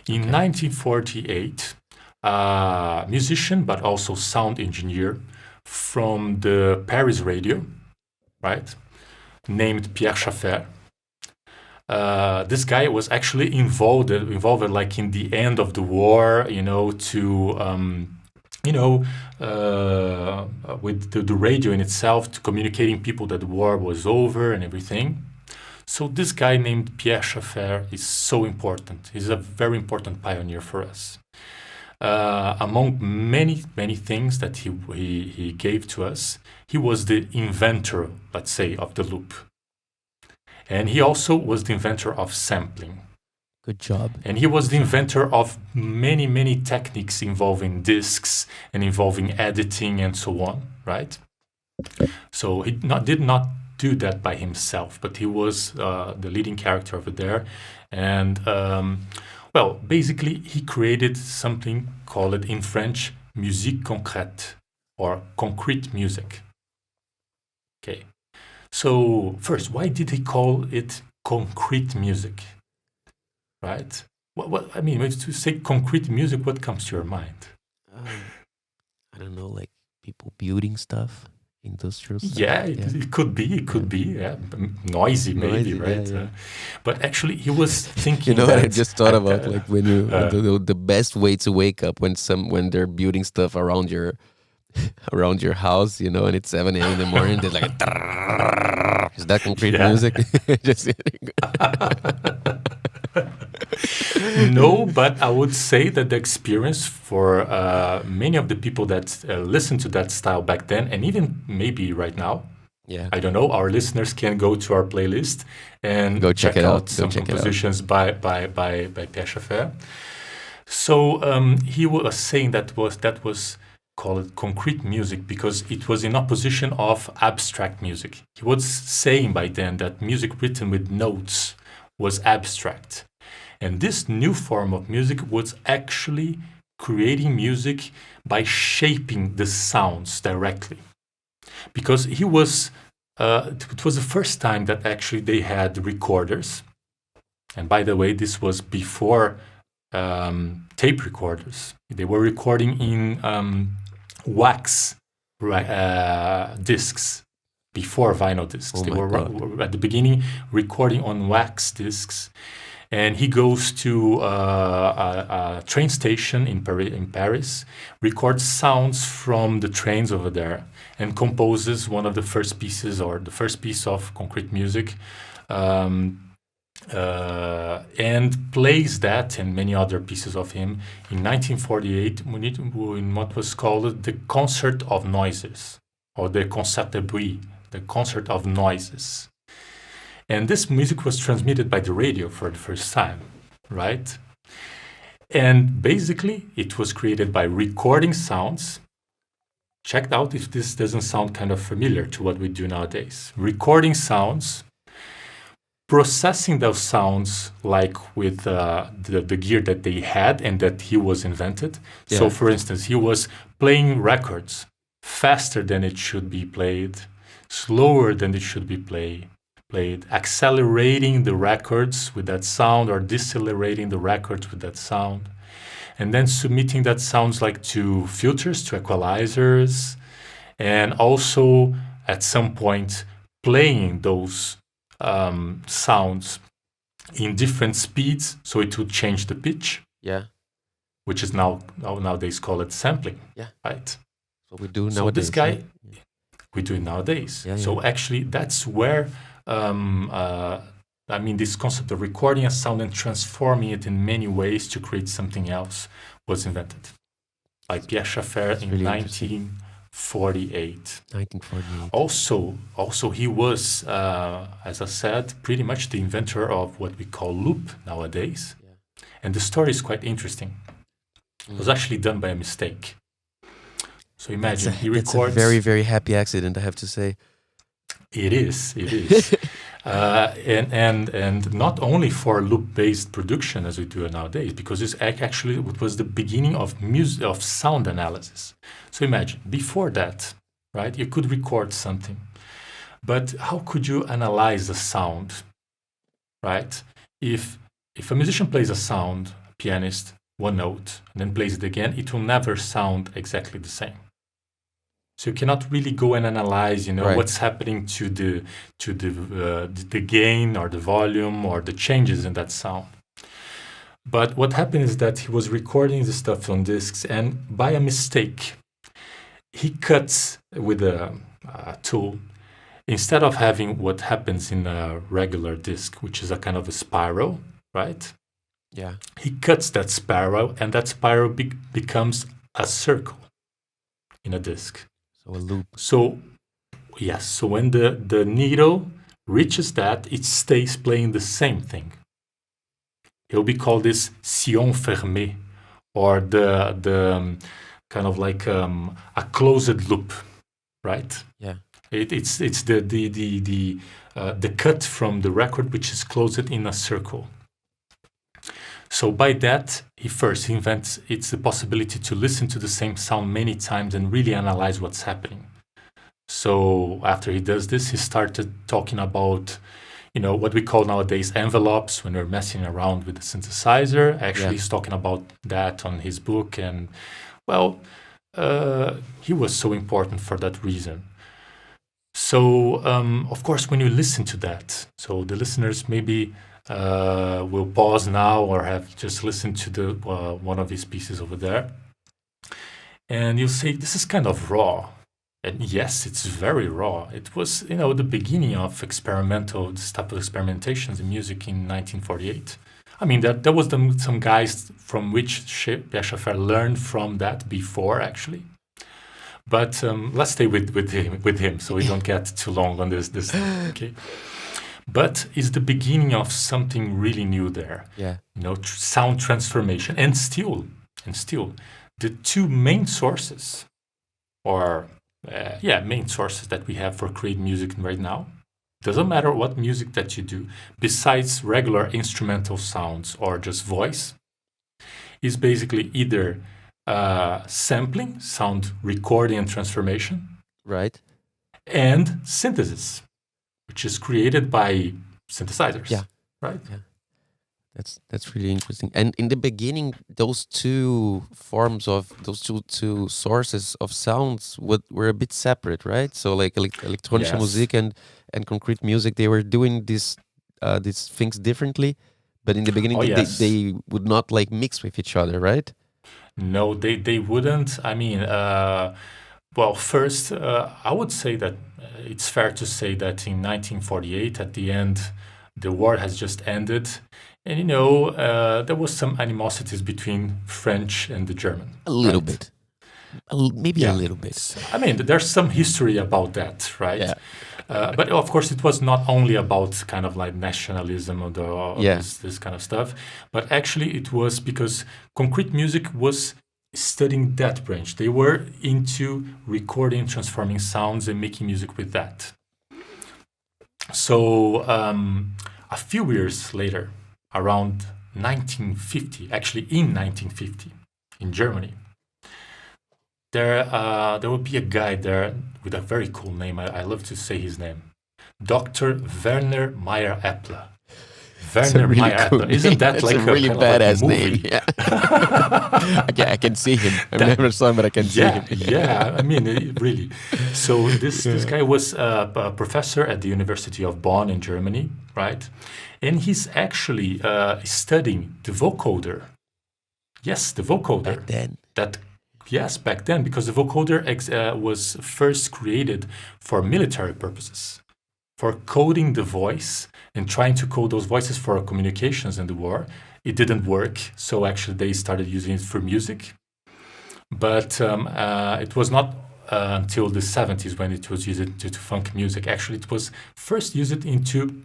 In 1948, a musician, but also sound engineer from the Paris radio, right, named Pierre Schaeffer. This guy was actually involved like in the end of the war, with the radio in itself, to communicating people that the war was over and everything. So this guy named Pierre Schaeffer is so important. He's a very important pioneer for us. Among many, many things that he gave to us, he was the inventor, let's say, of the loop. And he also was the inventor of sampling. Good job. And he was the inventor of many, many techniques involving discs and involving editing and so on, right? So he did not do that by himself, but he was the leading character over there. And, basically, he created something called in French, musique concrète, or concrete music. Okay. So first, why did he call it concrete music? Right? What I mean, when you say concrete music, what comes to your mind? I don't know, like people building stuff, industrial stuff. Yeah, it could be. Yeah, noisy maybe, right? Yeah. But actually, he was thinking. What I just thought about, like when you the best way to wake up when they're building stuff around your house, and it's 7 a.m. in the morning. There's like is that concrete music? Just No, but I would say that the experience for many of the people that listened to that style back then, and even maybe right now, Yeah. I don't know, our listeners can go to our playlist and Go check check it out. out Go some check it out. compositions by Pierre Schaeffer. So he was saying that was called concrete music because it was in opposition of abstract music. He was saying by then that music written with notes was abstract. And this new form of music was actually creating music by shaping the sounds directly. Because it was the first time that actually they had recorders. And by the way, this was before tape recorders. They were recording in wax discs before vinyl discs. Oh They my were God. at the beginning recording on wax discs. And he goes to a train station in Paris, records sounds from the trains over there, and composes one of the first pieces or the first piece of concrete music. And plays that and many other pieces of him in 1948 in what was called the Concert of Noises, or the Concert de Bruit, the Concert of Noises. And this music was transmitted by the radio for the first time, right? And basically, it was created by recording sounds. Check out if this doesn't sound kind of familiar to what we do nowadays. Recording sounds, processing those sounds like with the gear that they had and that he was invented. Yeah. So, for instance, he was playing records faster than it should be played, slower than it should be played, accelerating the records with that sound or decelerating the records with that sound, and then submitting that sounds like to filters, to equalizers, and also at some point playing those sounds in different speeds so it would change the pitch, Yeah. which is nowadays called sampling. Yeah. Right. So we do nowadays. So this guy, yeah. we do it nowadays. Yeah, So yeah. actually, that's where this concept of recording a sound and transforming it in many ways to create something else was invented by Pierre Schaeffer in really interesting. 1948. 1948. Also, he was, as I said, pretty much the inventor of what we call loop nowadays. Yeah. And the story is quite interesting. It was actually done by a mistake. So imagine he records. It's a very, very happy accident, I have to say. It is. And not only for loop-based production as we do it nowadays, because it was the beginning of sound analysis. So imagine, before that, right, you could record something, but how could you analyze the sound, right? If a musician plays a sound, a pianist, one note, and then plays it again, it will never sound exactly the same. So you cannot really go and analyze, Right. what's happening to the gain or the volume or the changes in that sound. But what happened is that he was recording the stuff on discs, and by a mistake, he cuts with a tool. Instead of having what happens in a regular disc, which is a kind of a spiral, right? Yeah. He cuts that spiral, and that spiral becomes a circle in a disc. So a loop. So, yes, so when the needle reaches that, it stays playing the same thing. It will be called this sillon fermé, or the kind of like a closed loop, right? Yeah. It's the cut from the record which is closed in a circle. So by that, he first invents it's the possibility to listen to the same sound many times and really analyze what's happening. So after he does this, he started talking about, what we call nowadays envelopes when we're messing around with the synthesizer. Actually, he's talking about that on his book. And, he was so important for that reason. So, of course, when you listen to that, so the listeners maybe will pause now or have just listened to the one of his pieces over there, and you'll say, this is kind of raw. And yes, it's very raw. It was, the beginning of this type of experimentations in music in 1948. I mean, there was some guys from which Pierre Schaeffer learned from that before, actually. But let's stay with him, so we don't get too long on this. Okay. But it's the beginning of something really new there. Yeah. Sound transformation, and still, the two main sources, main sources that we have for creating music right now. Doesn't matter what music that you do, besides regular instrumental sounds or just voice, is basically either sampling, sound recording and transformation, Right. and synthesis, which is created by synthesizers. Yeah. Right. Yeah. That's really interesting. And in the beginning, those two sources of sounds were a bit separate, right? So like electronic Yes. music and concrete music, they were doing these things differently. But in the beginning, yes. they would not like mix with each other, right? No, they wouldn't. I mean, first, I would say that it's fair to say that in 1948, at the end, the war has just ended. And, there was some animosities between French and the German. A little right? bit. Maybe a little bit. I mean, there's some history about that, right? Yeah. But of course, it was not only about kind of like nationalism or this kind of stuff, but actually it was because concrete music was studying that branch. They were into recording, transforming sounds, and making music with that. So a few years later, around 1950, actually in 1950, in Germany, there will be a guy there with a very cool name. I love to say his name, Dr. Werner Meyer-Eppler. Werner really Meyer-Eppler. Isn't that like a really badass name? Movie? Yeah. I can see him. I've never saw him, but I can see him. Yeah. I mean, really. So this guy was a professor at the University of Bonn in Germany, right? And he's actually studying the vocoder. Yes, the vocoder. Back then. Yes, back then, because the vocoder was first created for military purposes, for coding the voice and trying to code those voices for communications in the war. It didn't work, so actually they started using it for music. But it was not until the 70s when it was used to funk music. Actually, it was first used into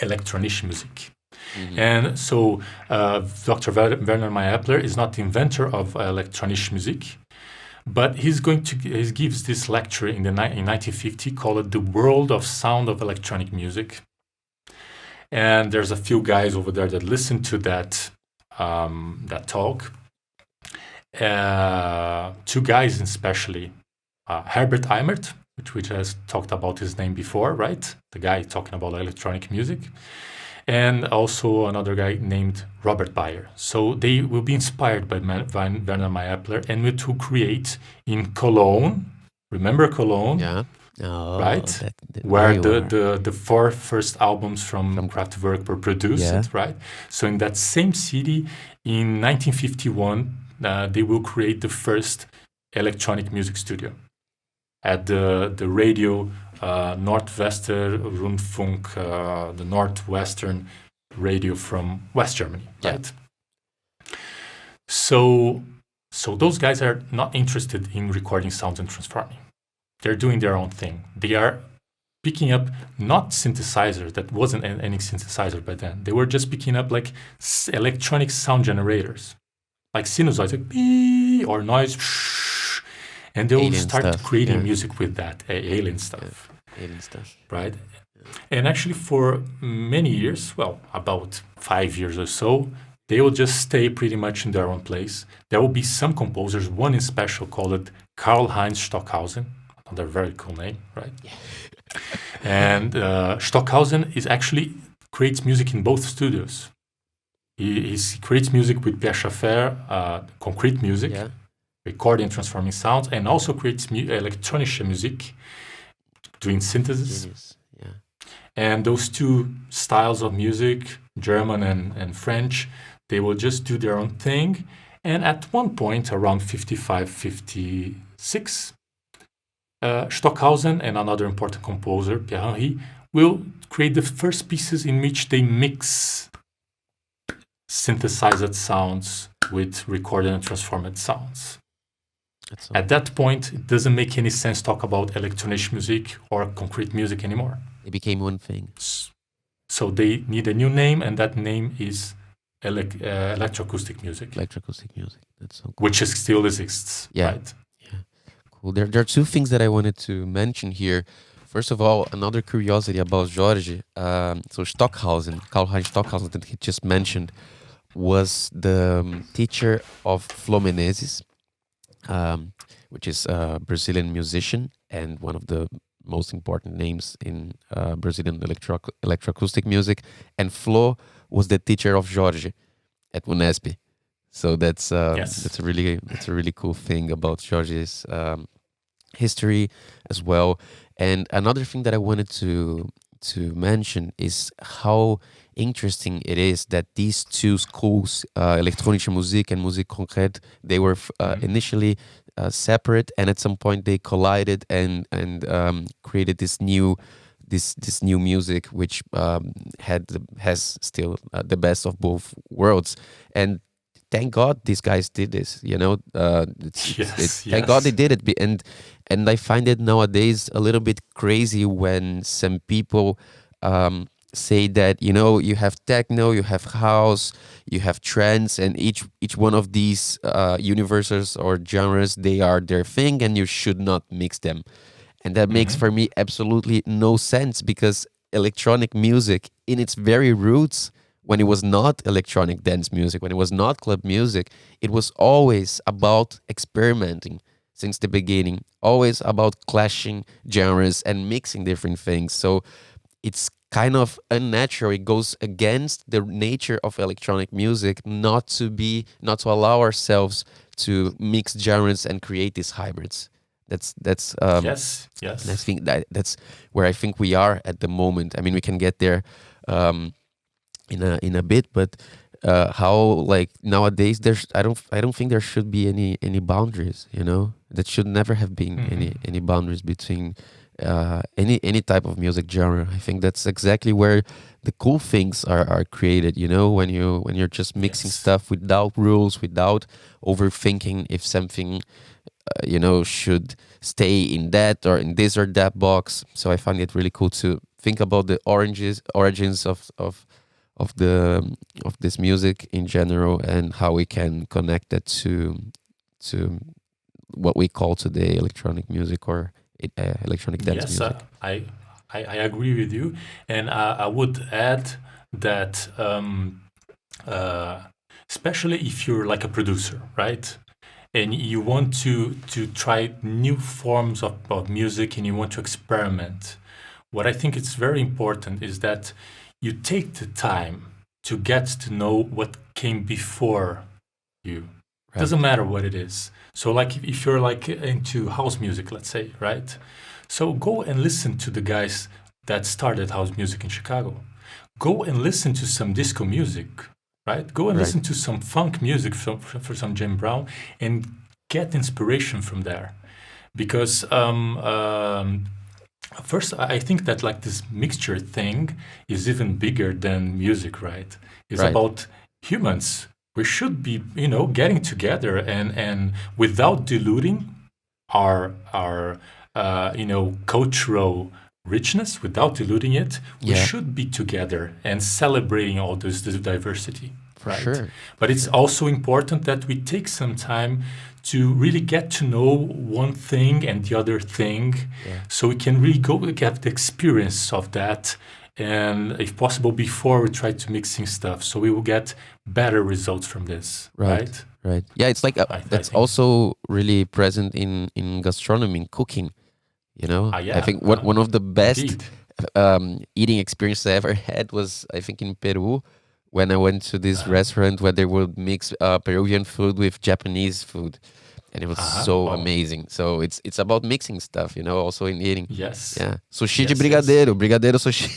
electronic music. Mm-hmm. And so Dr. Werner Meyer-Eppler is not the inventor of electronic music, but he gives this lecture in 1950 called The World of Sound of Electronic Music. And there's a few guys over there that listen to that talk. Two guys especially, Herbert Eimert, which has talked about his name before, right? The guy talking about electronic music. And also another guy named Robert Bayer. So they will be inspired by Werner Meyer-Eppler and will to create in Cologne. Remember Cologne? Yeah. Oh, right? Where the four first albums from Kraftwerk were produced, right? So in that same city, in 1951, they will create the first electronic music studio at the radio Nordwester Rundfunk, the Northwestern radio from West Germany, right? So those guys are not interested in recording sounds and transforming. They're doing their own thing. They are picking up not synthesizers. That wasn't any synthesizer by then. They were just picking up like electronic sound generators, like sinusoids, like beep or noise. And they will start creating music with that, alien stuff. Yeah. Alien stuff. Right? Yeah. And actually for many years, about 5 years or so, they will just stay pretty much in their own place. There will be some composers, one in special called Karl-Heinz Stockhausen, another very cool name, right? Yeah. And Stockhausen creates music in both studios. He creates music with Pierre Schaeffer, concrete music, recording and transforming sounds, and also creates electronic music, doing synthesis. Yeah. And those two styles of music, German and French, they will just do their own thing. And at one point, around 55, 56, Stockhausen and another important composer, Pierre-Henri, will create the first pieces in which they mix synthesized sounds with recorded and transformed sounds. At that point, it doesn't make any sense to talk about electronic music or concrete music anymore. It became one thing. So they need a new name, and that name is electroacoustic music. Electroacoustic music. That's so cool. Which still exists. Yeah. Right? Yeah. Cool. There are two things that I wanted to mention here. First of all, another curiosity about Jorge. So Stockhausen, Karl-Heinz Stockhausen, that he just mentioned, was the teacher of Flo Menezes, which is a Brazilian musician and one of the most important names in Brazilian electroacoustic music. And Flo was the teacher of Jorge at Unesp. So that's a really cool thing about Jorge's history as well. And another thing that I wanted to mention is how interesting it is that these two schools, Elektronische Musik and Musik Konkret, they were initially separate, and at some point they collided and created this new music, which has still the best of both worlds. And thank God these guys did this. Thank God they did it. And I find it nowadays a little bit crazy when some people say that, you have techno, you have house, you have trance, and each one of these universes or genres, they are their thing, and you should not mix them. And that makes for me absolutely no sense, because electronic music in its very roots, when it was not electronic dance music, when it was not club music, it was always about experimenting since the beginning, always about clashing genres and mixing different things. So it's kind of unnatural. It goes against the nature of electronic music not to allow ourselves to mix genres and create these hybrids. That's yes. And I think that's where I think we are at the moment. I mean, we can get there in a bit, but how, like, nowadays I don't think there should be any boundaries. That should never have been any boundaries between any type of music genre. I think that's exactly where the cool things are created. When you're just mixing stuff without rules, without overthinking if something should stay in that or in this or that box. So I find it really cool to think about the origins of this music in general, and how we can connect that to what we call today electronic music or electronic dance music. I agree with you, and I would add that especially if you're like a producer, right? And you want to try new forms of music, and you want to experiment. What I think is very important is that you take the time to get to know what came before you. Right. Doesn't matter what it is. So like if you're like into house music, let's say, right? So go and listen to the guys that started house music in Chicago. Go and listen to some disco music, right? Go and listen to some funk music for some Jim Brown, and get inspiration from there. Because first, I think that like this mixture thing is even bigger than music, right? It's about humans. We should be, getting together and without diluting our cultural richness, without diluting it, we should be together and celebrating all this diversity, right? Sure. But it's also important that we take some time to really get to know one thing and the other thing, so we can really get the experience of that, and if possible before we try to mixing stuff, so we will get better results from this. Right. Yeah, it's like that's also really present in gastronomy, in cooking. I think one of the best eating experiences I ever had was, I think, in Peru, when I went to this restaurant where they would mix Peruvian food with Japanese food, and it was so amazing. So it's about mixing stuff, also in eating. Yes. Yeah. Sushi de brigadeiro, brigadeiro sushi.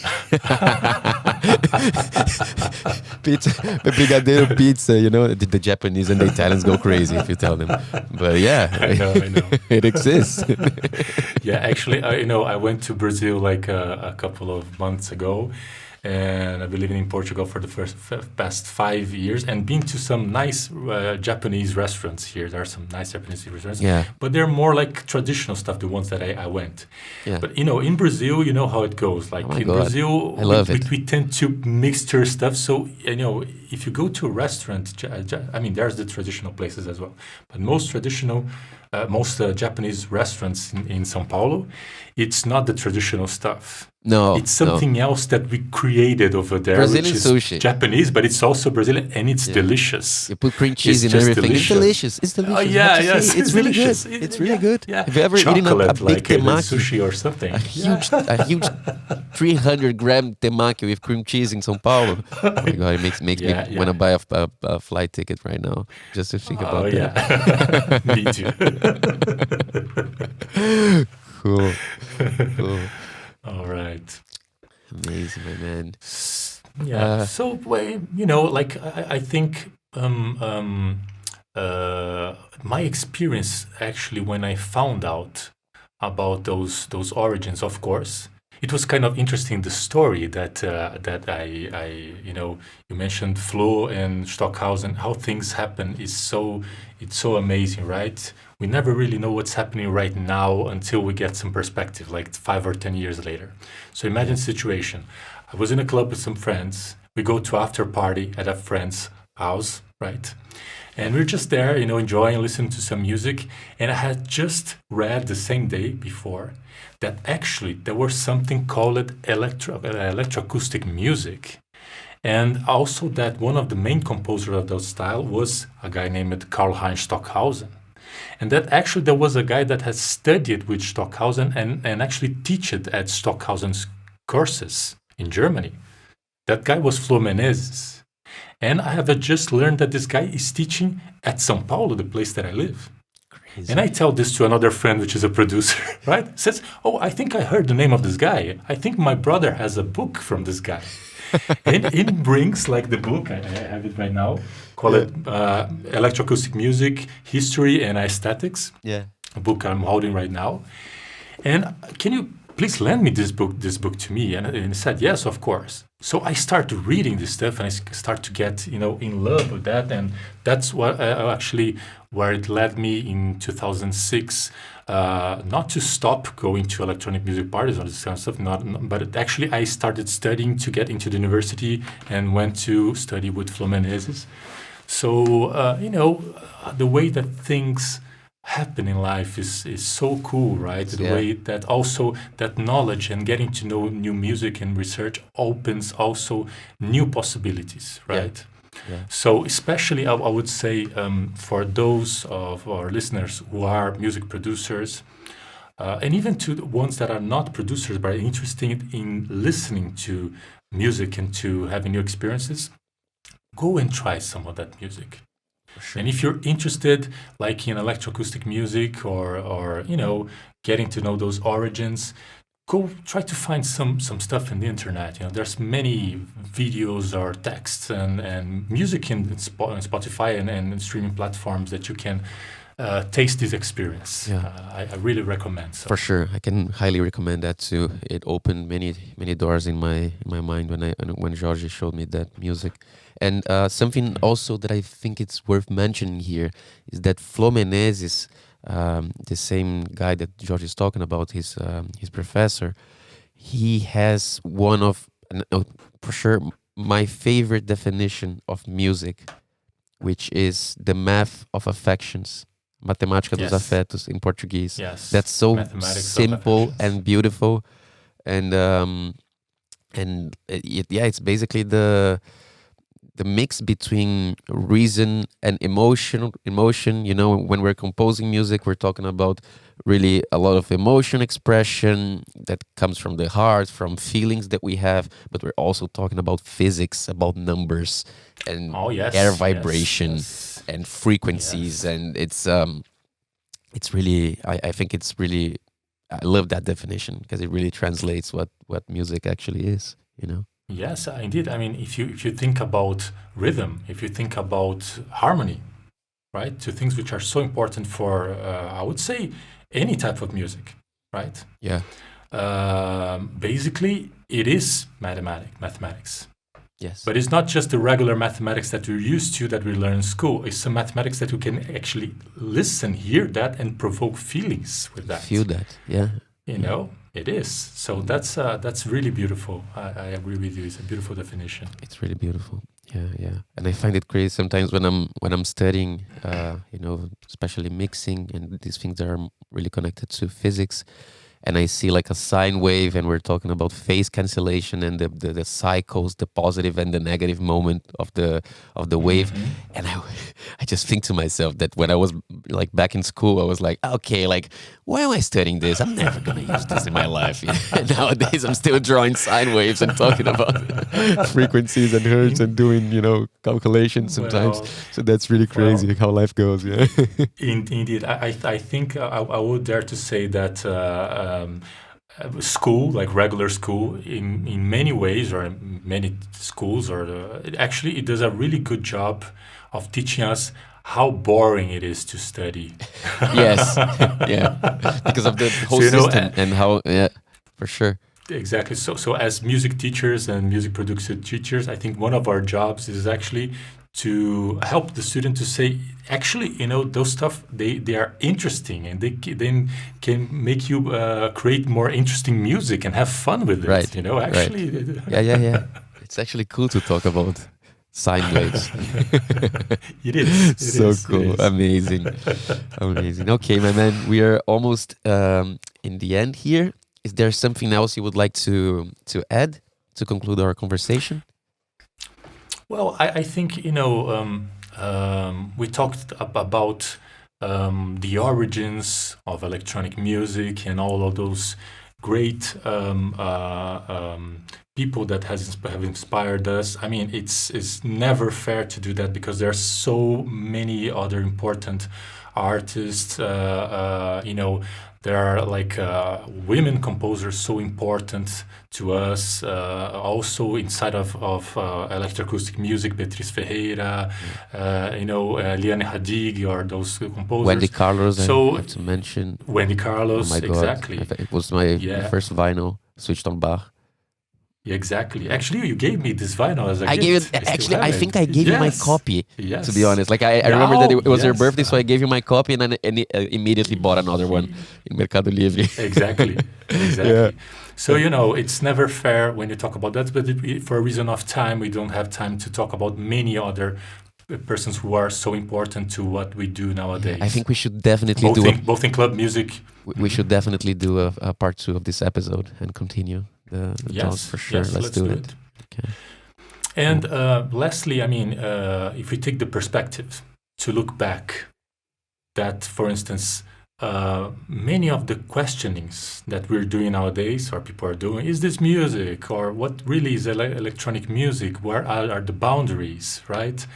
Pizza, brigadeiro pizza. You know, the Japanese and the Italians go crazy if you tell them. But yeah, I know. it exists. Yeah, actually, I went to Brazil like a couple of months ago, and I've been living in Portugal for the past 5 years, and been to some nice Japanese restaurants here. There are some nice Japanese restaurants, Yeah, but they're more like traditional stuff. The ones that I went, yeah. but in Brazil, you know how it goes. Like Oh my in God, Brazil, I love it. we tend to mixture stuff. So if you go to a restaurant, I mean, there's the traditional places as well, but most Japanese restaurants in São Paulo, it's not the traditional stuff. No, It's something else that we created over there, Brazilian which is sushi. Japanese, but it's also Brazilian, and it's Yeah. delicious. You put cream cheese in just everything. It's delicious. delicious. It's delicious. Oh I have yeah, to yes, say, it's really delicious. good. It's really good. Yeah. Have you ever eaten a Chocolate, big like temaki? sushi or something? A huge 300-gram temaki with cream cheese in São Paulo. Oh my God, it makes Yeah, me want to buy a flight ticket right now just to think Oh about that. yeah, me too. Cool, cool, All right. amazing, my man. Yeah. Uh, So, well, like I think my experience actually when I found out about those origins, of course, it was kind of interesting the story that I you mentioned Flo and Stockhausen, how things happen it's so amazing, right? We never really know what's happening right now until we get some perspective, like 5 or 10 years later. So imagine the situation. I was in a club with some friends. We go to after party at a friend's house, right? And we're just there, enjoying, listening to some music. And I had just read the same day before that actually there was something called electroacoustic music. And also that one of the main composers of that style was a guy named Karl-Heinz Stockhausen. And that actually there was a guy that had studied with Stockhausen and actually taught it at Stockhausen's courses in Germany. That guy was Flo Menezes. And I have just learned that this guy is teaching at São Paulo, the place that I live. crazy. And I tell this to another friend, which is a producer, right? Says, "Oh, I think I heard the name of this guy. I think my brother has a book from this guy." And it brings like the book, I have it right now, call it Electroacoustic Music, History and Aesthetics, Yeah. a book I'm holding right now. And can you please lend me this book to me? And he said, yes, of course. So I start reading this stuff and I start to get, in love with that. And that's what actually where it led me in 2006, not to stop going to electronic music parties or this kind of stuff, but actually I started studying to get into the university and went to study with Flo Menezes. So, the way that things happen in life is so cool, right? The Yeah. way that also that knowledge and getting to know new music and research opens also new possibilities, Yeah. right? Yeah. So especially I would say for those of our listeners who are music producers, and even to the ones that are not producers but are interested in listening to music and to having new experiences, go and try some of that music. And if you're interested, like in electroacoustic music or getting to know those origins, go try to find some stuff in the internet. There's many videos or texts and music in Spotify and streaming platforms that you can taste this experience. Yeah. I really recommend. So. For sure, I can highly recommend that too. It opened many doors in my mind when Jorge showed me that music. And something also that I think it's worth mentioning here is that Flo Menezes, the same guy that Jorge is talking about, his professor, he has one of for sure my favorite definition of music, which is the math of affections. Matemática dos Yes. afetos in Portuguese. Yes, That's so mathematics of simple affections. and beautiful, and it's basically the mix between reason and emotion. When we're composing music, we're talking about really a lot of emotion expression that comes from the heart, from feelings that we have, but we're also talking about physics, about numbers and Oh yes, air yes, vibration yes. and frequencies. Yes. And it's really, I think it's really, I love that definition because it really translates what music actually is. Yes, indeed. I mean, if you think about rhythm, if you think about harmony, right, two things which are so important for, I would say, any type of music, right? Yeah. Basically, it is mathematics. Yes. But it's not just the regular mathematics that we're used to that we learn in school. It's some mathematics that you can actually listen, hear that, and provoke feelings with that. Feel that. Yeah. You know, it is. So that's really beautiful. I agree with you. It's a beautiful definition. It's really beautiful. Yeah, yeah. And I find it crazy sometimes when I'm studying, especially mixing and these things that are really connected to physics. And I see like a sine wave, and we're talking about phase cancellation and the cycles, the positive and the negative moment of the wave. And I just think to myself that when I was like back in school, I was like, okay, like why am I studying this? I'm never gonna use this in my life. And nowadays, I'm still drawing sine waves and talking about frequencies and hertz and doing calculations sometimes. Well, So that's really crazy like how life goes. Yeah. Indeed, I think I would dare to say that school, like regular school, in many ways, or in many schools, actually it does a really good job of teaching us how boring it is to study. Yes. Yeah. Because of the whole system and how, yeah, for sure. Exactly. So as music teachers and music producer teachers, I think one of our jobs is actually to help the student to say, actually, those stuff, they are interesting, and they then can make you create more interesting music and have fun with it. Right. Actually. Right. Yeah. It's actually cool to talk about sine waves. It is. So cool. Amazing. Okay, my man, we are almost in the end here. Is there something else you would like to add to conclude our conversation? Well, I think, we talked about the origins of electronic music and all of those great people that have inspired us. I mean, it's never fair to do that because there are so many other important artists. There are like women composers so important to us. Also inside of electroacoustic music, Beatriz Ferreira, Liane Hadig, or those composers. Wendy Carlos, So I have to mention. Wendy Carlos, Oh my God. exactly. It was my first vinyl, switched on Bach. Exactly. Actually, you gave me this vinyl as a I gift. gave it. Actually, I think I gave you my copy. Yes. To be honest, like I remember that it was your Yes. birthday, so I gave you my copy, and then immediately bought another one in Mercado Livre. Exactly. Yeah. So, it's never fair when you talk about that, but for a reason of time, we don't have time to talk about many other persons who are so important to what we do nowadays. I think we should definitely both in club music. we should definitely do a part 2 of this episode and continue the talk for sure. Yes, let's do it. Okay. And lastly, I mean, if we take the perspective to look back, that, for instance, many of the questionings that we're doing nowadays, or people are doing, is this music, or what really is electronic music? Where are the boundaries, right?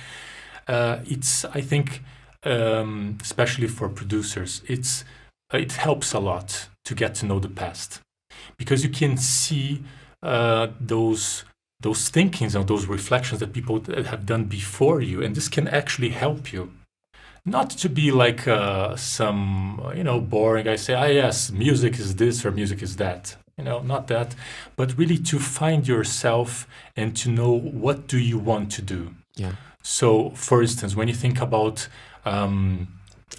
It's, I think, especially for producers, it helps a lot to get to know the past, because you can see those thinkings and those reflections that people have done before you, and this can actually help you. Not to be like some boring guy say, yes, music is this or music is that. Not that, but really to find yourself and to know what do you want to do. Yeah. So, for instance, when you think about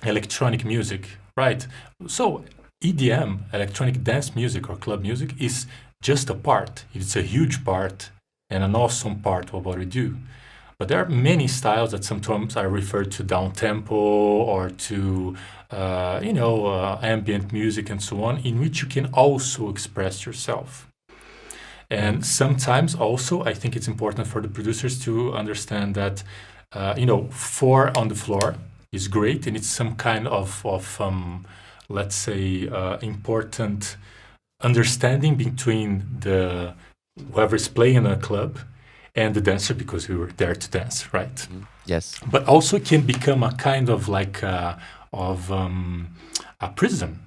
electronic music, right? So EDM, electronic dance music or club music, is just a part. It's a huge part and an awesome part of what we do. But there are many styles that sometimes are referred to down tempo or to ambient music and so on, in which you can also express yourself. And sometimes also, I think it's important for the producers to understand that, 4 on the floor is great, and it's some kind of let's say, important understanding between whoever is playing in a club and the dancer, because we were there to dance, right? Yes. But also can become a kind of like a prison,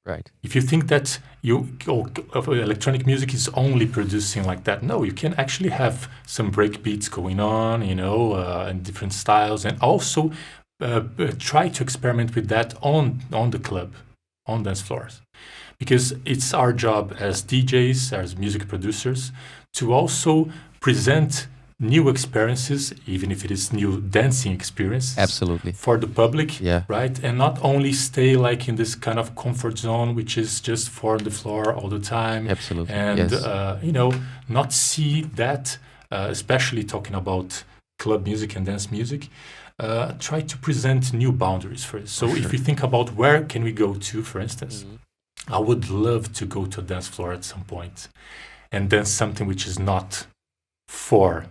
Right. If you think that electronic music is only producing like that, no, you can actually have some break beats going on, and different styles, and also try to experiment with that on the club, on dance floors, because it's our job as DJs, as music producers, to also present new experiences, even if it is new dancing experiences. Absolutely. For the public, Yeah. right? And not only stay like in this kind of comfort zone, which is just for the floor all the time. Absolutely. And, Yes. not see that, especially talking about club music and dance music, try to present new boundaries for it. So if you think about where can we go to, for instance, I would love to go to a dance floor at some point and dance something which is not four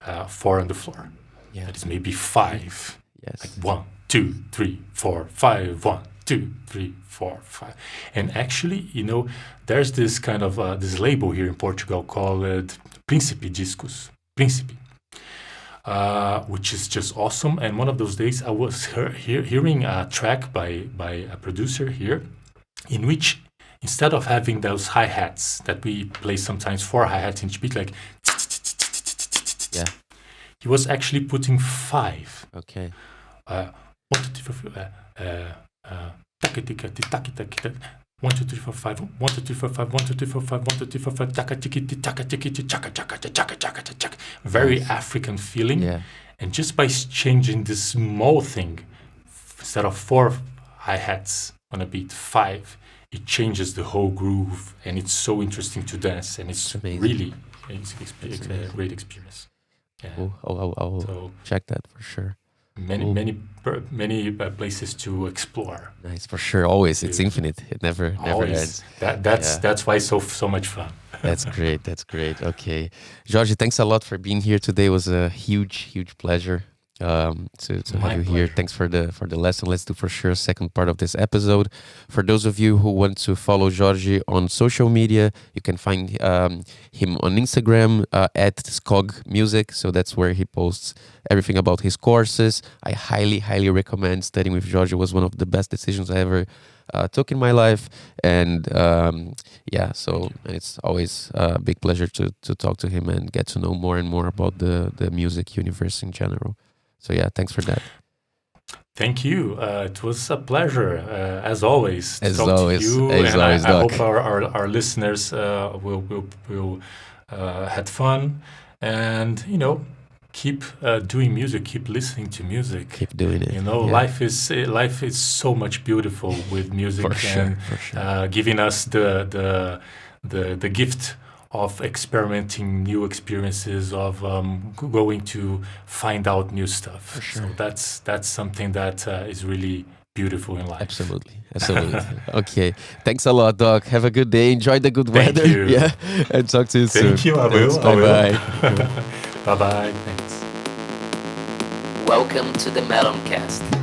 on the floor. Yeah. That is maybe five. Yes. Like 1, 2, 3, 4, 5. 1, 2, 3, 4, 5. And actually, there's this kind of this label here in Portugal called Príncipe Discos. Príncipe. Which is just awesome. And one of those days I was hearing a track by a producer here, in which instead of having those hi-hats that we play sometimes, 4 hi-hats in each beat, like, Yeah. he was actually putting 5. Okay. 1, 2, 3, 4, 1, 2, 3, 4, 5, 1, 2, 3, 4, 5, 1, 2, 3, 4, 5, 1, 2, 3, 4, 5, taka tikiti, taka tikiti, chaka chaka chaka chaka chaka. Very African feeling. Yeah. And just by changing this small thing, instead of 4 hi-hats on a beat, 5, it changes the whole groove, and it's so interesting to dance, and it's amazing. really it's a great experience. Yeah. Oh, I'll So check that for sure. many places to explore. Nice, for sure. Always, it's Beautiful. infinite. It never Always. ends. That's why so much fun. That's great. That's great. Okay, Jorge, thanks a lot for being here today. It was a huge pleasure to My have you here. pleasure. Thanks for the lesson. Let's do for sure a second part of this episode. For those of you who want to follow Jorge on social media, you can find him on Instagram at Skog Music. So that's where he posts everything about his courses. I highly recommend studying with Jorge. It was one of the best decisions I ever took in my life, and so it's always a big pleasure to talk to him and get to know more and more about the music universe in general. So yeah, thanks for that. Thank you. It was a pleasure, as always, to As talk always, to you. as And always, I Doc. hope our listeners will had fun, and keep doing music, keep listening to music. Keep doing it. Yeah. Life is so much beautiful with music, For sure, and for sure. giving us the gift of experimenting new experiences, of going to find out new stuff. For sure. So that's something that is really beautiful in life. Absolutely. Okay. Thanks a lot, Doc. Have a good day. Enjoy the good Thank weather. you. Yeah. And talk to you soon. Thank you. I will. Bye bye. Bye bye. Thanks. Welcome to the MelonCast.